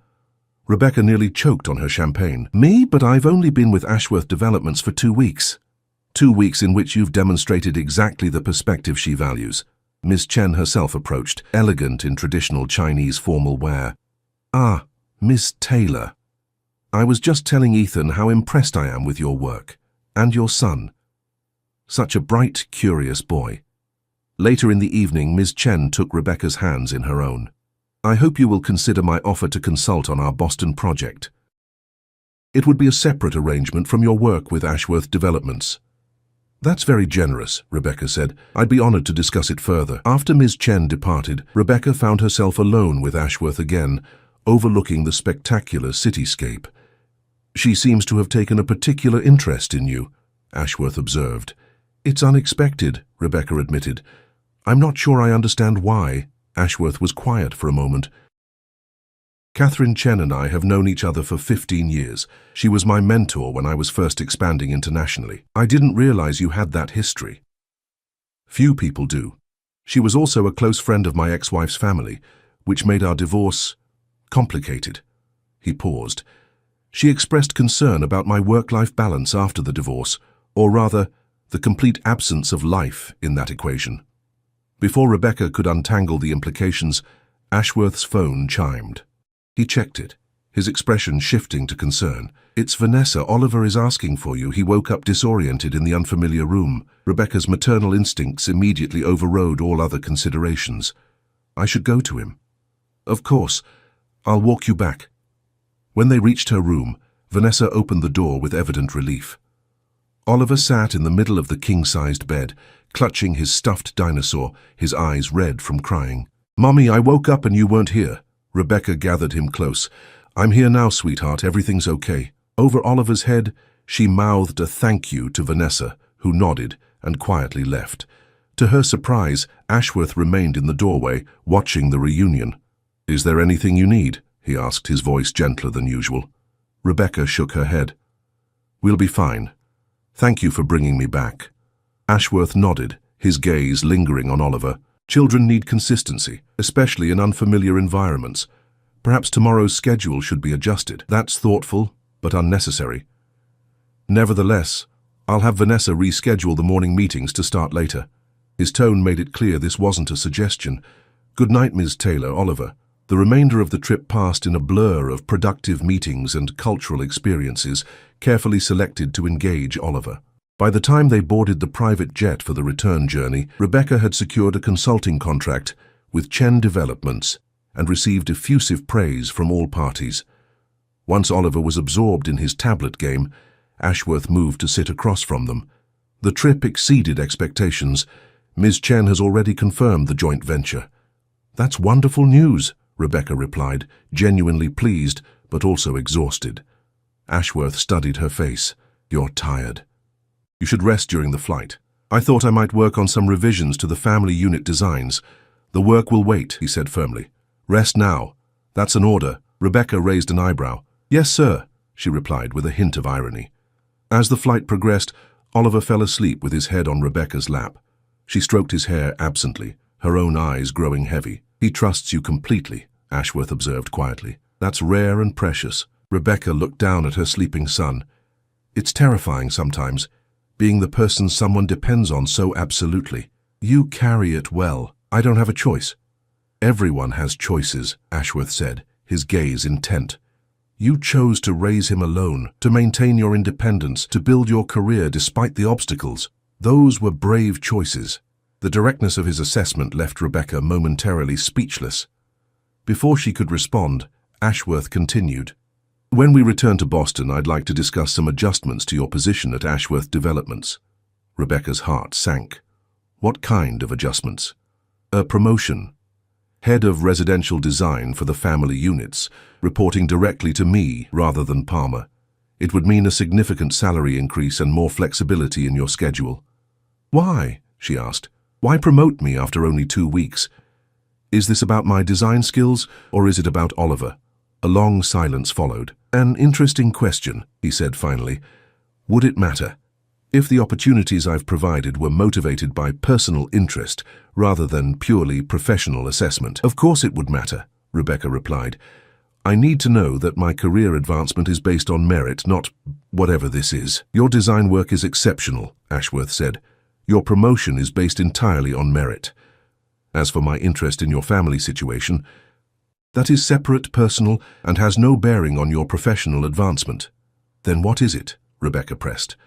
Rebecca nearly choked on her champagne. "Me? But I've only been with Ashworth Developments for 2 weeks. 2 weeks in which you've demonstrated exactly the perspective she values." Miss Chen herself approached, elegant in traditional Chinese formal wear. "Ah, Miss Taylor. I was just telling Ethan how impressed I am with your work. And your son. Such a bright, curious boy." Later in the evening, Ms. Chen took Rebecca's hands in her own. "I hope you will consider my offer to consult on our Boston project. It would be a separate arrangement from your work with Ashworth Developments." "That's very generous," Rebecca said. "I'd be honored to discuss it further." After Ms. Chen departed, Rebecca found herself alone with Ashworth again, overlooking the spectacular cityscape. "She seems to have taken a particular interest in you," Ashworth observed. "It's unexpected," Rebecca admitted. "I'm not sure I understand why." Ashworth was quiet for a moment. "Catherine Chen and I have known each other for 15 years. She was my mentor when I was first expanding internationally. I didn't realize you had that history." "Few people do. She was also a close friend of my ex-wife's family, which made our divorce complicated." He paused. "She expressed concern about my work-life balance after the divorce, or rather, the complete absence of life in that equation. Before Rebecca could untangle the implications, Ashworth's phone chimed. He checked it, his expression shifting to concern. "It's Vanessa. Oliver is asking for you." He woke up disoriented in the unfamiliar room. Rebecca's maternal instincts immediately overrode all other considerations. "I should go to him." "Of course. I'll walk you back." When they reached her room, Vanessa opened the door with evident relief. Oliver sat in the middle of the king-sized bed, clutching his stuffed dinosaur, his eyes red from crying. "Mommy, I woke up and you weren't here." Rebecca gathered him close. "I'm here now, sweetheart. Everything's okay." Over Oliver's head, she mouthed a thank you to Vanessa, who nodded and quietly left. To her surprise, Ashworth remained in the doorway, watching the reunion. "Is there anything you need?" he asked, his voice gentler than usual. Rebecca shook her head. "We'll be fine. Thank you for bringing me back." Ashworth nodded, his gaze lingering on Oliver. Children need consistency, especially in unfamiliar environments. Perhaps tomorrow's schedule should be adjusted. That's thoughtful, but unnecessary. Nevertheless, I'll have Vanessa reschedule the morning meetings to start later. His tone made it clear this wasn't a suggestion. "Good night, Ms. Taylor, Oliver." The remainder of the trip passed in a blur of productive meetings and cultural experiences, carefully selected to engage Oliver. By the time they boarded the private jet for the return journey, Rebecca had secured a consulting contract with Chen Developments and received effusive praise from all parties. Once Oliver was absorbed in his tablet game, Ashworth moved to sit across from them. The trip exceeded expectations. Ms. Chen has already confirmed the joint venture. "That's wonderful news," Rebecca replied, genuinely pleased but also exhausted. Ashworth studied her face. "You're tired. You should rest during the flight. I thought I might work on some revisions to the family unit designs. The work will wait," he said firmly. "Rest now. That's an order." Rebecca raised an eyebrow. "Yes, sir," she replied with a hint of irony. As the flight progressed, Oliver fell asleep with his head on Rebecca's lap. She stroked his hair absently, her own eyes growing heavy. "He trusts you completely," Ashworth observed quietly. "That's rare and precious." Rebecca looked down at her sleeping son. "It's terrifying sometimes, being the person someone depends on so absolutely. You carry it well. I don't have a choice." "Everyone has choices," Ashworth said, his gaze intent. "You chose to raise him alone, to maintain your independence, to build your career despite the obstacles. Those were brave choices." The directness of his assessment left Rebecca momentarily speechless. Before she could respond, Ashworth continued. "When we return to Boston, I'd like to discuss some adjustments to your position at Ashworth Developments." Rebecca's heart sank. "What kind of adjustments?" "A promotion. Head of residential design for the family units, reporting directly to me rather than Palmer. It would mean a significant salary increase and more flexibility in your schedule." "Why?" she asked. "Why promote me after only 2 weeks? Is this about my design skills, or is it about Oliver?" A long silence followed. "An interesting question," he said finally. "Would it matter? If the opportunities I've provided were motivated by personal interest rather than purely professional assessment?" "Of course it would matter," Rebecca replied. "I need to know that my career advancement is based on merit, not whatever this is." "Your design work is exceptional," Ashworth said. "Your promotion is based entirely on merit. As for my interest in your family situation, that is separate, personal, and has no bearing on your professional advancement." "Then what is it?" Rebecca pressed.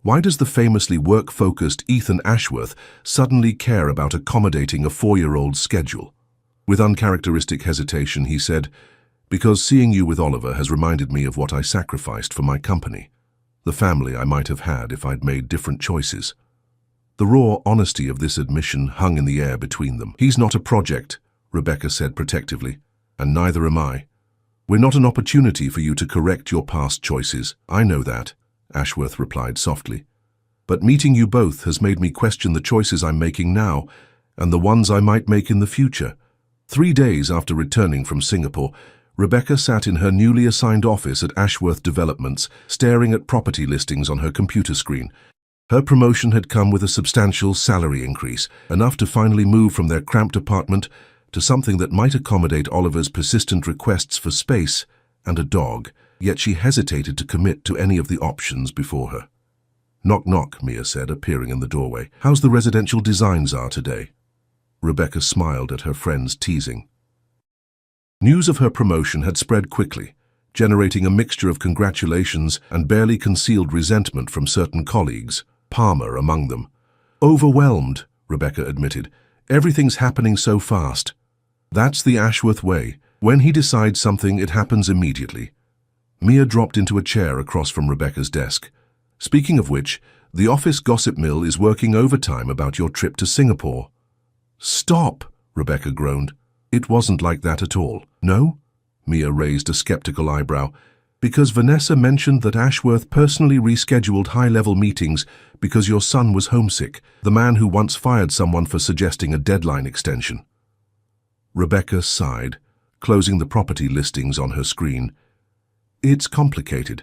"Why does the famously work-focused Ethan Ashworth suddenly care about accommodating a 4-year-old's schedule?" With uncharacteristic hesitation, he said, "Because seeing you with Oliver has reminded me of what I sacrificed for my company, the family I might have had if I'd made different choices." The raw honesty of this admission hung in the air between them. "He's not a project," Rebecca said protectively, "and neither am I. We're not an opportunity for you to correct your past choices." "I know that," Ashworth replied softly. "But meeting you both has made me question the choices I'm making now and the ones I might make in the future." 3 days after returning from Singapore, Rebecca sat in her newly assigned office at Ashworth Developments, staring at property listings on her computer screen. Her promotion had come with a substantial salary increase, enough to finally move from their cramped apartment to something that might accommodate Oliver's persistent requests for space and a dog, yet she hesitated to commit to any of the options before her. Knock knock, Mia said, appearing in the doorway. How's the residential design czar today? Rebecca smiled at her friend's teasing. News of her promotion had spread quickly, generating a mixture of congratulations and barely concealed resentment from certain colleagues, Palmer among them. Overwhelmed, Rebecca admitted. Everything's happening so fast. That's the Ashworth way. When he decides something, it happens immediately. Mia dropped into a chair across from Rebecca's desk. Speaking of which, the office gossip mill is working overtime about your trip to Singapore. Stop, Rebecca groaned. It wasn't like that at all. No? Mia raised a skeptical eyebrow. Because Vanessa mentioned that Ashworth personally rescheduled high-level meetings because your son was homesick, the man who once fired someone for suggesting a deadline extension. Rebecca sighed, closing the property listings on her screen. It's complicated.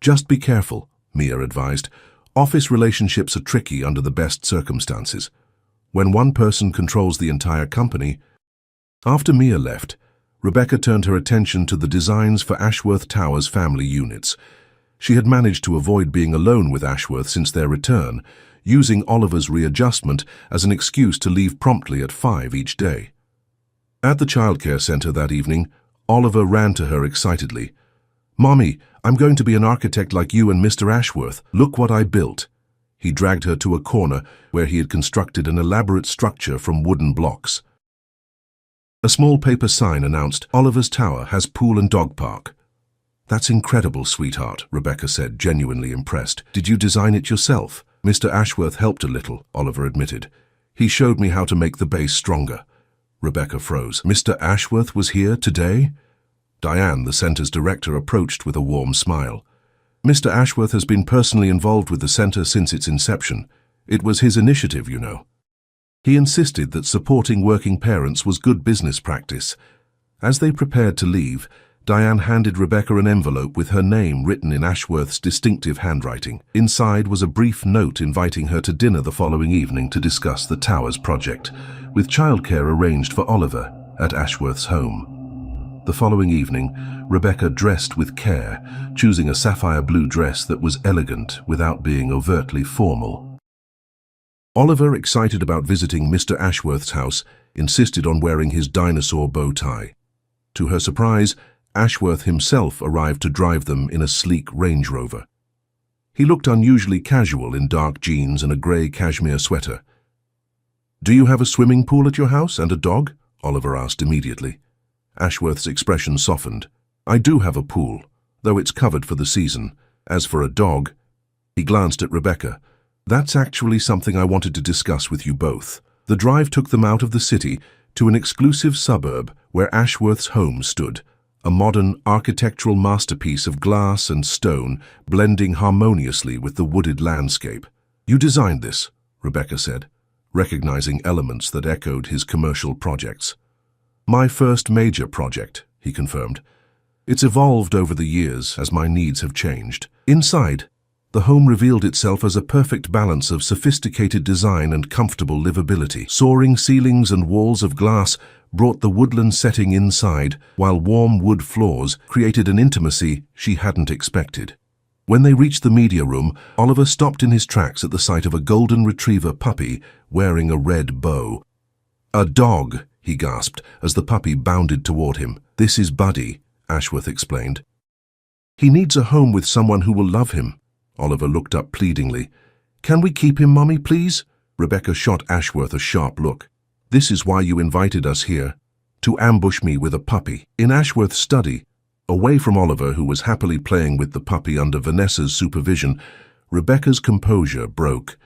Just be careful, Mia advised. Office relationships are tricky under the best circumstances. When one person controls the entire company. After Mia left, Rebecca turned her attention to the designs for Ashworth Tower's family units. She had managed to avoid being alone with Ashworth since their return, using Oliver's readjustment as an excuse to leave promptly at 5 each day. At the childcare center that evening, Oliver ran to her excitedly. Mommy, I'm going to be an architect like you and Mr. Ashworth. Look what I built. He dragged her to a corner where he had constructed an elaborate structure from wooden blocks. A small paper sign announced, Oliver's Tower has pool and dog park. That's incredible, sweetheart, Rebecca said, genuinely impressed. Did you design it yourself? Mr. Ashworth helped a little, Oliver admitted. He showed me how to make the base stronger. Rebecca froze. Mr. Ashworth was here today? Diane, the center's director, approached with a warm smile. Mr. Ashworth has been personally involved with the center since its inception. It was his initiative, you know. He insisted that supporting working parents was good business practice. As they prepared to leave, Diane handed Rebecca an envelope with her name written in Ashworth's distinctive handwriting. Inside was a brief note inviting her to dinner the following evening to discuss the tower's project, with childcare arranged for Oliver at Ashworth's home. The following evening, Rebecca dressed with care, choosing a sapphire blue dress that was elegant without being overtly formal. Oliver, excited about visiting Mr. Ashworth's house, insisted on wearing his dinosaur bow tie. To her surprise, Ashworth himself arrived to drive them in a sleek Range Rover. He looked unusually casual in dark jeans and a grey cashmere sweater. Do you have a swimming pool at your house and a dog? Oliver asked immediately. Ashworth's expression softened. I do have a pool, though it's covered for the season. As for a dog, he glanced at Rebecca. That's actually something I wanted to discuss with you both. The drive took them out of the city to an exclusive suburb where Ashworth's home stood, a modern architectural masterpiece of glass and stone blending harmoniously with the wooded landscape. You designed this, Rebecca said, recognizing elements that echoed his commercial projects. My first major project, he confirmed. It's evolved over the years as my needs have changed. Inside, the home revealed itself as a perfect balance of sophisticated design and comfortable livability. Soaring ceilings and walls of glass brought the woodland setting inside, while warm wood floors created an intimacy she hadn't expected. When they reached the media room, Oliver stopped in his tracks at the sight of a golden retriever puppy wearing a red bow. A dog, he gasped as the puppy bounded toward him. This is Buddy, Ashworth explained. He needs a home with someone who will love him. Oliver looked up pleadingly. Can we keep him, Mummy, please? Rebecca shot Ashworth a sharp look. This is why you invited us here, to ambush me with a puppy. In Ashworth's study, away from Oliver, who was happily playing with the puppy under Vanessa's supervision, Rebecca's composure broke.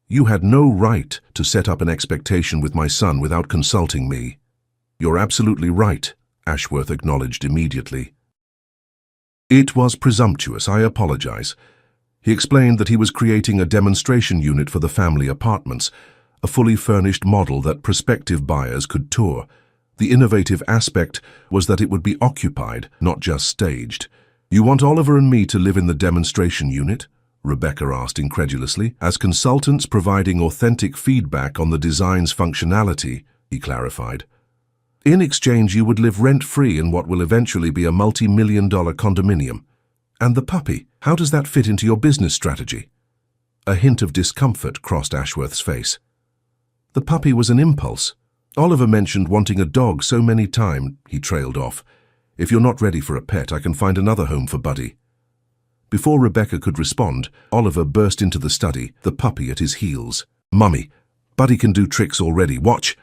You had no right to set up an expectation with my son without consulting me. You're absolutely right, Ashworth acknowledged immediately. It was presumptuous, I apologize. He explained that he was creating a demonstration unit for the family apartments, a fully furnished model that prospective buyers could tour. The innovative aspect was that it would be occupied, not just staged. You want Oliver and me to live in the demonstration unit? Rebecca asked incredulously. As consultants providing authentic feedback on the design's functionality, he clarified. In exchange, you would live rent-free in what will eventually be a multi-million-dollar condominium. And the puppy, how does that fit into your business strategy? A hint of discomfort crossed Ashworth's face. The puppy was an impulse. Oliver mentioned wanting a dog so many times, he trailed off. If you're not ready for a pet, I can find another home for Buddy. Before Rebecca could respond, Oliver burst into the study, the puppy at his heels. Mummy, Buddy can do tricks already, watch.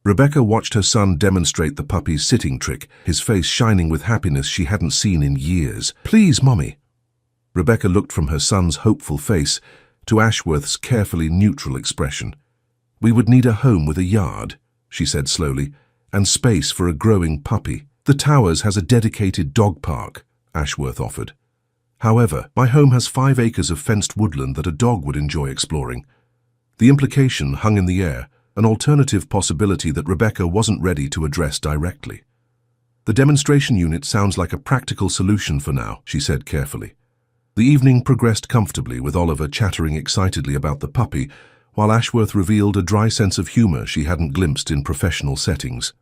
Rebecca watched her son demonstrate the puppy's sitting trick, his face shining with happiness she hadn't seen in years. Please, Mummy. Rebecca looked from her son's hopeful face to Ashworth's carefully neutral expression. We would need a home with a yard, she said slowly, and space for a growing puppy. The Towers has a dedicated dog park, Ashworth offered. However, my home has 5 acres of fenced woodland that a dog would enjoy exploring. The implication hung in the air, an alternative possibility that Rebecca wasn't ready to address directly. The demonstration unit sounds like a practical solution for now, she said carefully. The evening progressed comfortably, with Oliver chattering excitedly about the puppy, while Ashworth revealed a dry sense of humor she hadn't glimpsed in professional settings.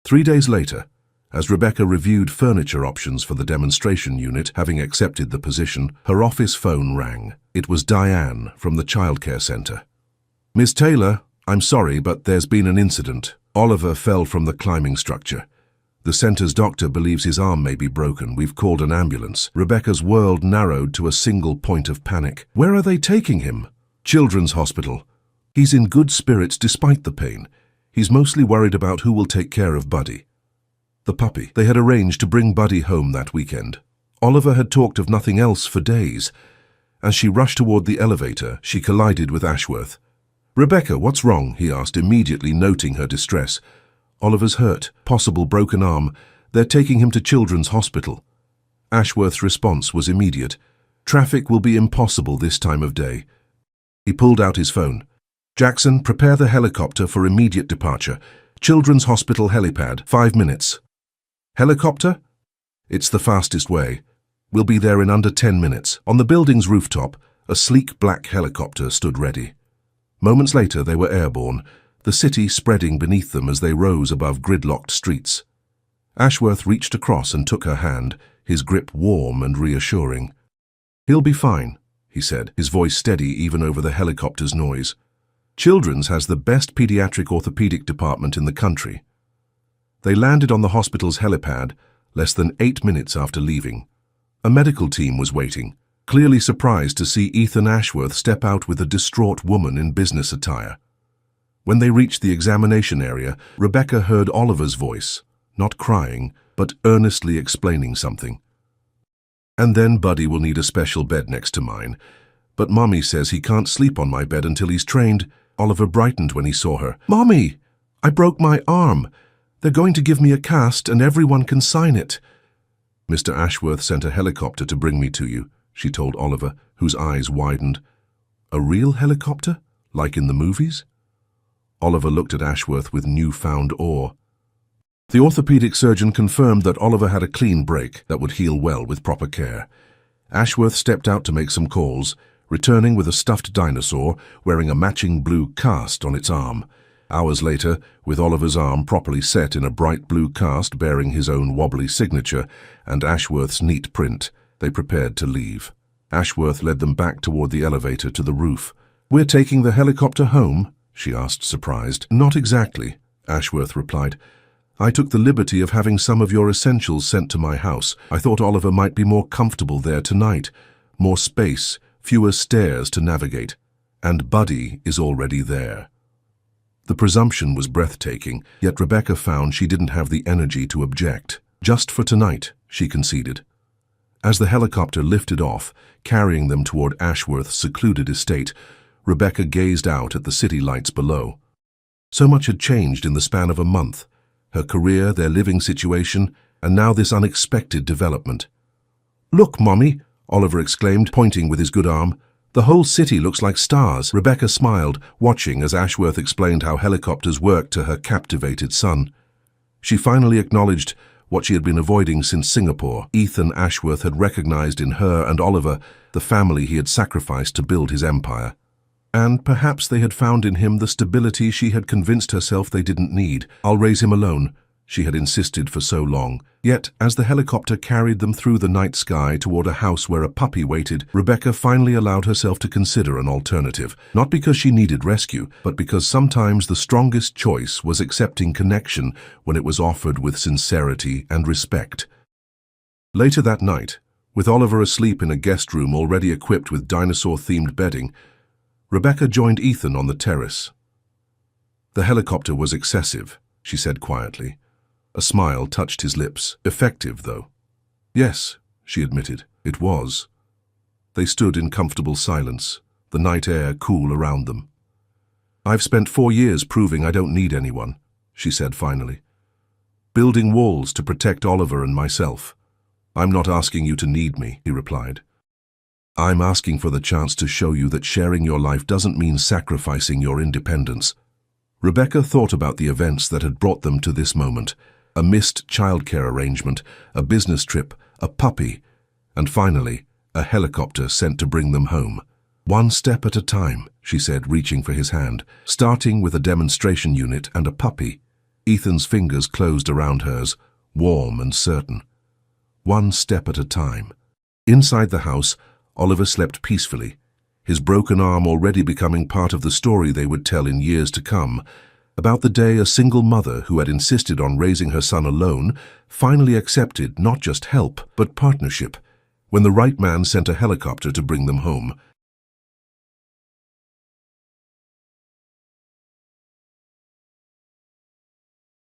3 days later, as Rebecca reviewed furniture options for the demonstration unit, having accepted the position, her office phone rang. It was Diane from the childcare center. Miss Taylor, I'm sorry, but there's been an incident. Oliver fell from the climbing structure. The center's doctor believes his arm may be broken. We've called an ambulance. Rebecca's world narrowed to a single point of panic. Where are they taking him? Children's hospital. He's in good spirits despite the pain. He's mostly worried about who will take care of Buddy. The puppy. They had arranged to bring Buddy home that weekend. Oliver had talked of nothing else for days. As she rushed toward the elevator, she collided with Ashworth. Rebecca, what's wrong? He asked, immediately noting her distress. Oliver's hurt, possible broken arm. They're taking him to Children's Hospital. Ashworth's response was immediate. Traffic will be impossible this time of day. He pulled out his phone. Jackson, prepare the helicopter for immediate departure. Children's Hospital helipad, 5 minutes. Helicopter? It's the fastest way. We'll be there in under 10 minutes. On the building's rooftop, a sleek black helicopter stood ready. Moments later, they were airborne, the city spreading beneath them as they rose above gridlocked streets. Ashworth reached across and took her hand, his grip warm and reassuring. He'll be fine, he said, his voice steady even over the helicopter's noise. Children's has the best pediatric orthopedic department in the country. They landed on the hospital's helipad less than 8 minutes after leaving. A medical team was waiting, clearly surprised to see Ethan Ashworth step out with a distraught woman in business attire. When they reached the examination area, Rebecca heard Oliver's voice, not crying, but earnestly explaining something. And then Buddy will need a special bed next to mine. But Mommy says he can't sleep on my bed until he's trained. Oliver brightened when he saw her. Mommy, I broke my arm. They're going to give me a cast and everyone can sign it. Mr. Ashworth sent a helicopter to bring me to you, she told Oliver, whose eyes widened. A real helicopter? Like in the movies? Oliver looked at Ashworth with newfound awe. The orthopedic surgeon confirmed that Oliver had a clean break that would heal well with proper care. Ashworth stepped out to make some calls, returning with a stuffed dinosaur wearing a matching blue cast on its arm. Hours later, with Oliver's arm properly set in a bright blue cast bearing his own wobbly signature and Ashworth's neat print, they prepared to leave. Ashworth led them back toward the elevator to the roof. We're taking the helicopter home? She asked, surprised. Not exactly, Ashworth replied. I took the liberty of having some of your essentials sent to my house. I thought Oliver might be more comfortable there tonight. More space, fewer stairs to navigate. And Buddy is already there. The presumption was breathtaking, yet Rebecca found she didn't have the energy to object. Just for tonight, she conceded. As the helicopter lifted off, carrying them toward Ashworth's secluded estate, Rebecca gazed out at the city lights below. So much had changed in the span of a month. Her career, their living situation, and now this unexpected development. Look, Mommy, Oliver exclaimed, pointing with his good arm. The whole city looks like stars. Rebecca smiled, watching as Ashworth explained how helicopters worked to her captivated son. She finally acknowledged what she had been avoiding since Singapore. Ethan Ashworth had recognized in her and Oliver the family he had sacrificed to build his empire. And perhaps they had found in him the stability she had convinced herself they didn't need. I'll raise him alone, she had insisted for so long. Yet, as the helicopter carried them through the night sky toward a house where a puppy waited, Rebecca finally allowed herself to consider an alternative. Not because she needed rescue, but because sometimes the strongest choice was accepting connection when it was offered with sincerity and respect. Later that night, with Oliver asleep in a guest room already equipped with dinosaur-themed bedding, Rebecca joined Ethan on the terrace. "The helicopter was excessive," she said quietly. A smile touched his lips. "Effective, though." "Yes," she admitted, "it was." They stood in comfortable silence, the night air cool around them. "I've spent 4 years proving I don't need anyone," she said finally. "Building walls to protect Oliver and myself." "I'm not asking you to need me," he replied. "I'm asking for the chance to show you that sharing your life doesn't mean sacrificing your independence." Rebecca thought about the events that had brought them to this moment. A missed childcare arrangement, a business trip, a puppy, and finally, a helicopter sent to bring them home. "One step at a time," she said, reaching for his hand, starting with a demonstration unit and a puppy. Ethan's fingers closed around hers, warm and certain. One step at a time. Inside the house, Oliver slept peacefully, his broken arm already becoming part of the story they would tell in years to come, about the day a single mother who had insisted on raising her son alone finally accepted not just help, but partnership, when the right man sent a helicopter to bring them home.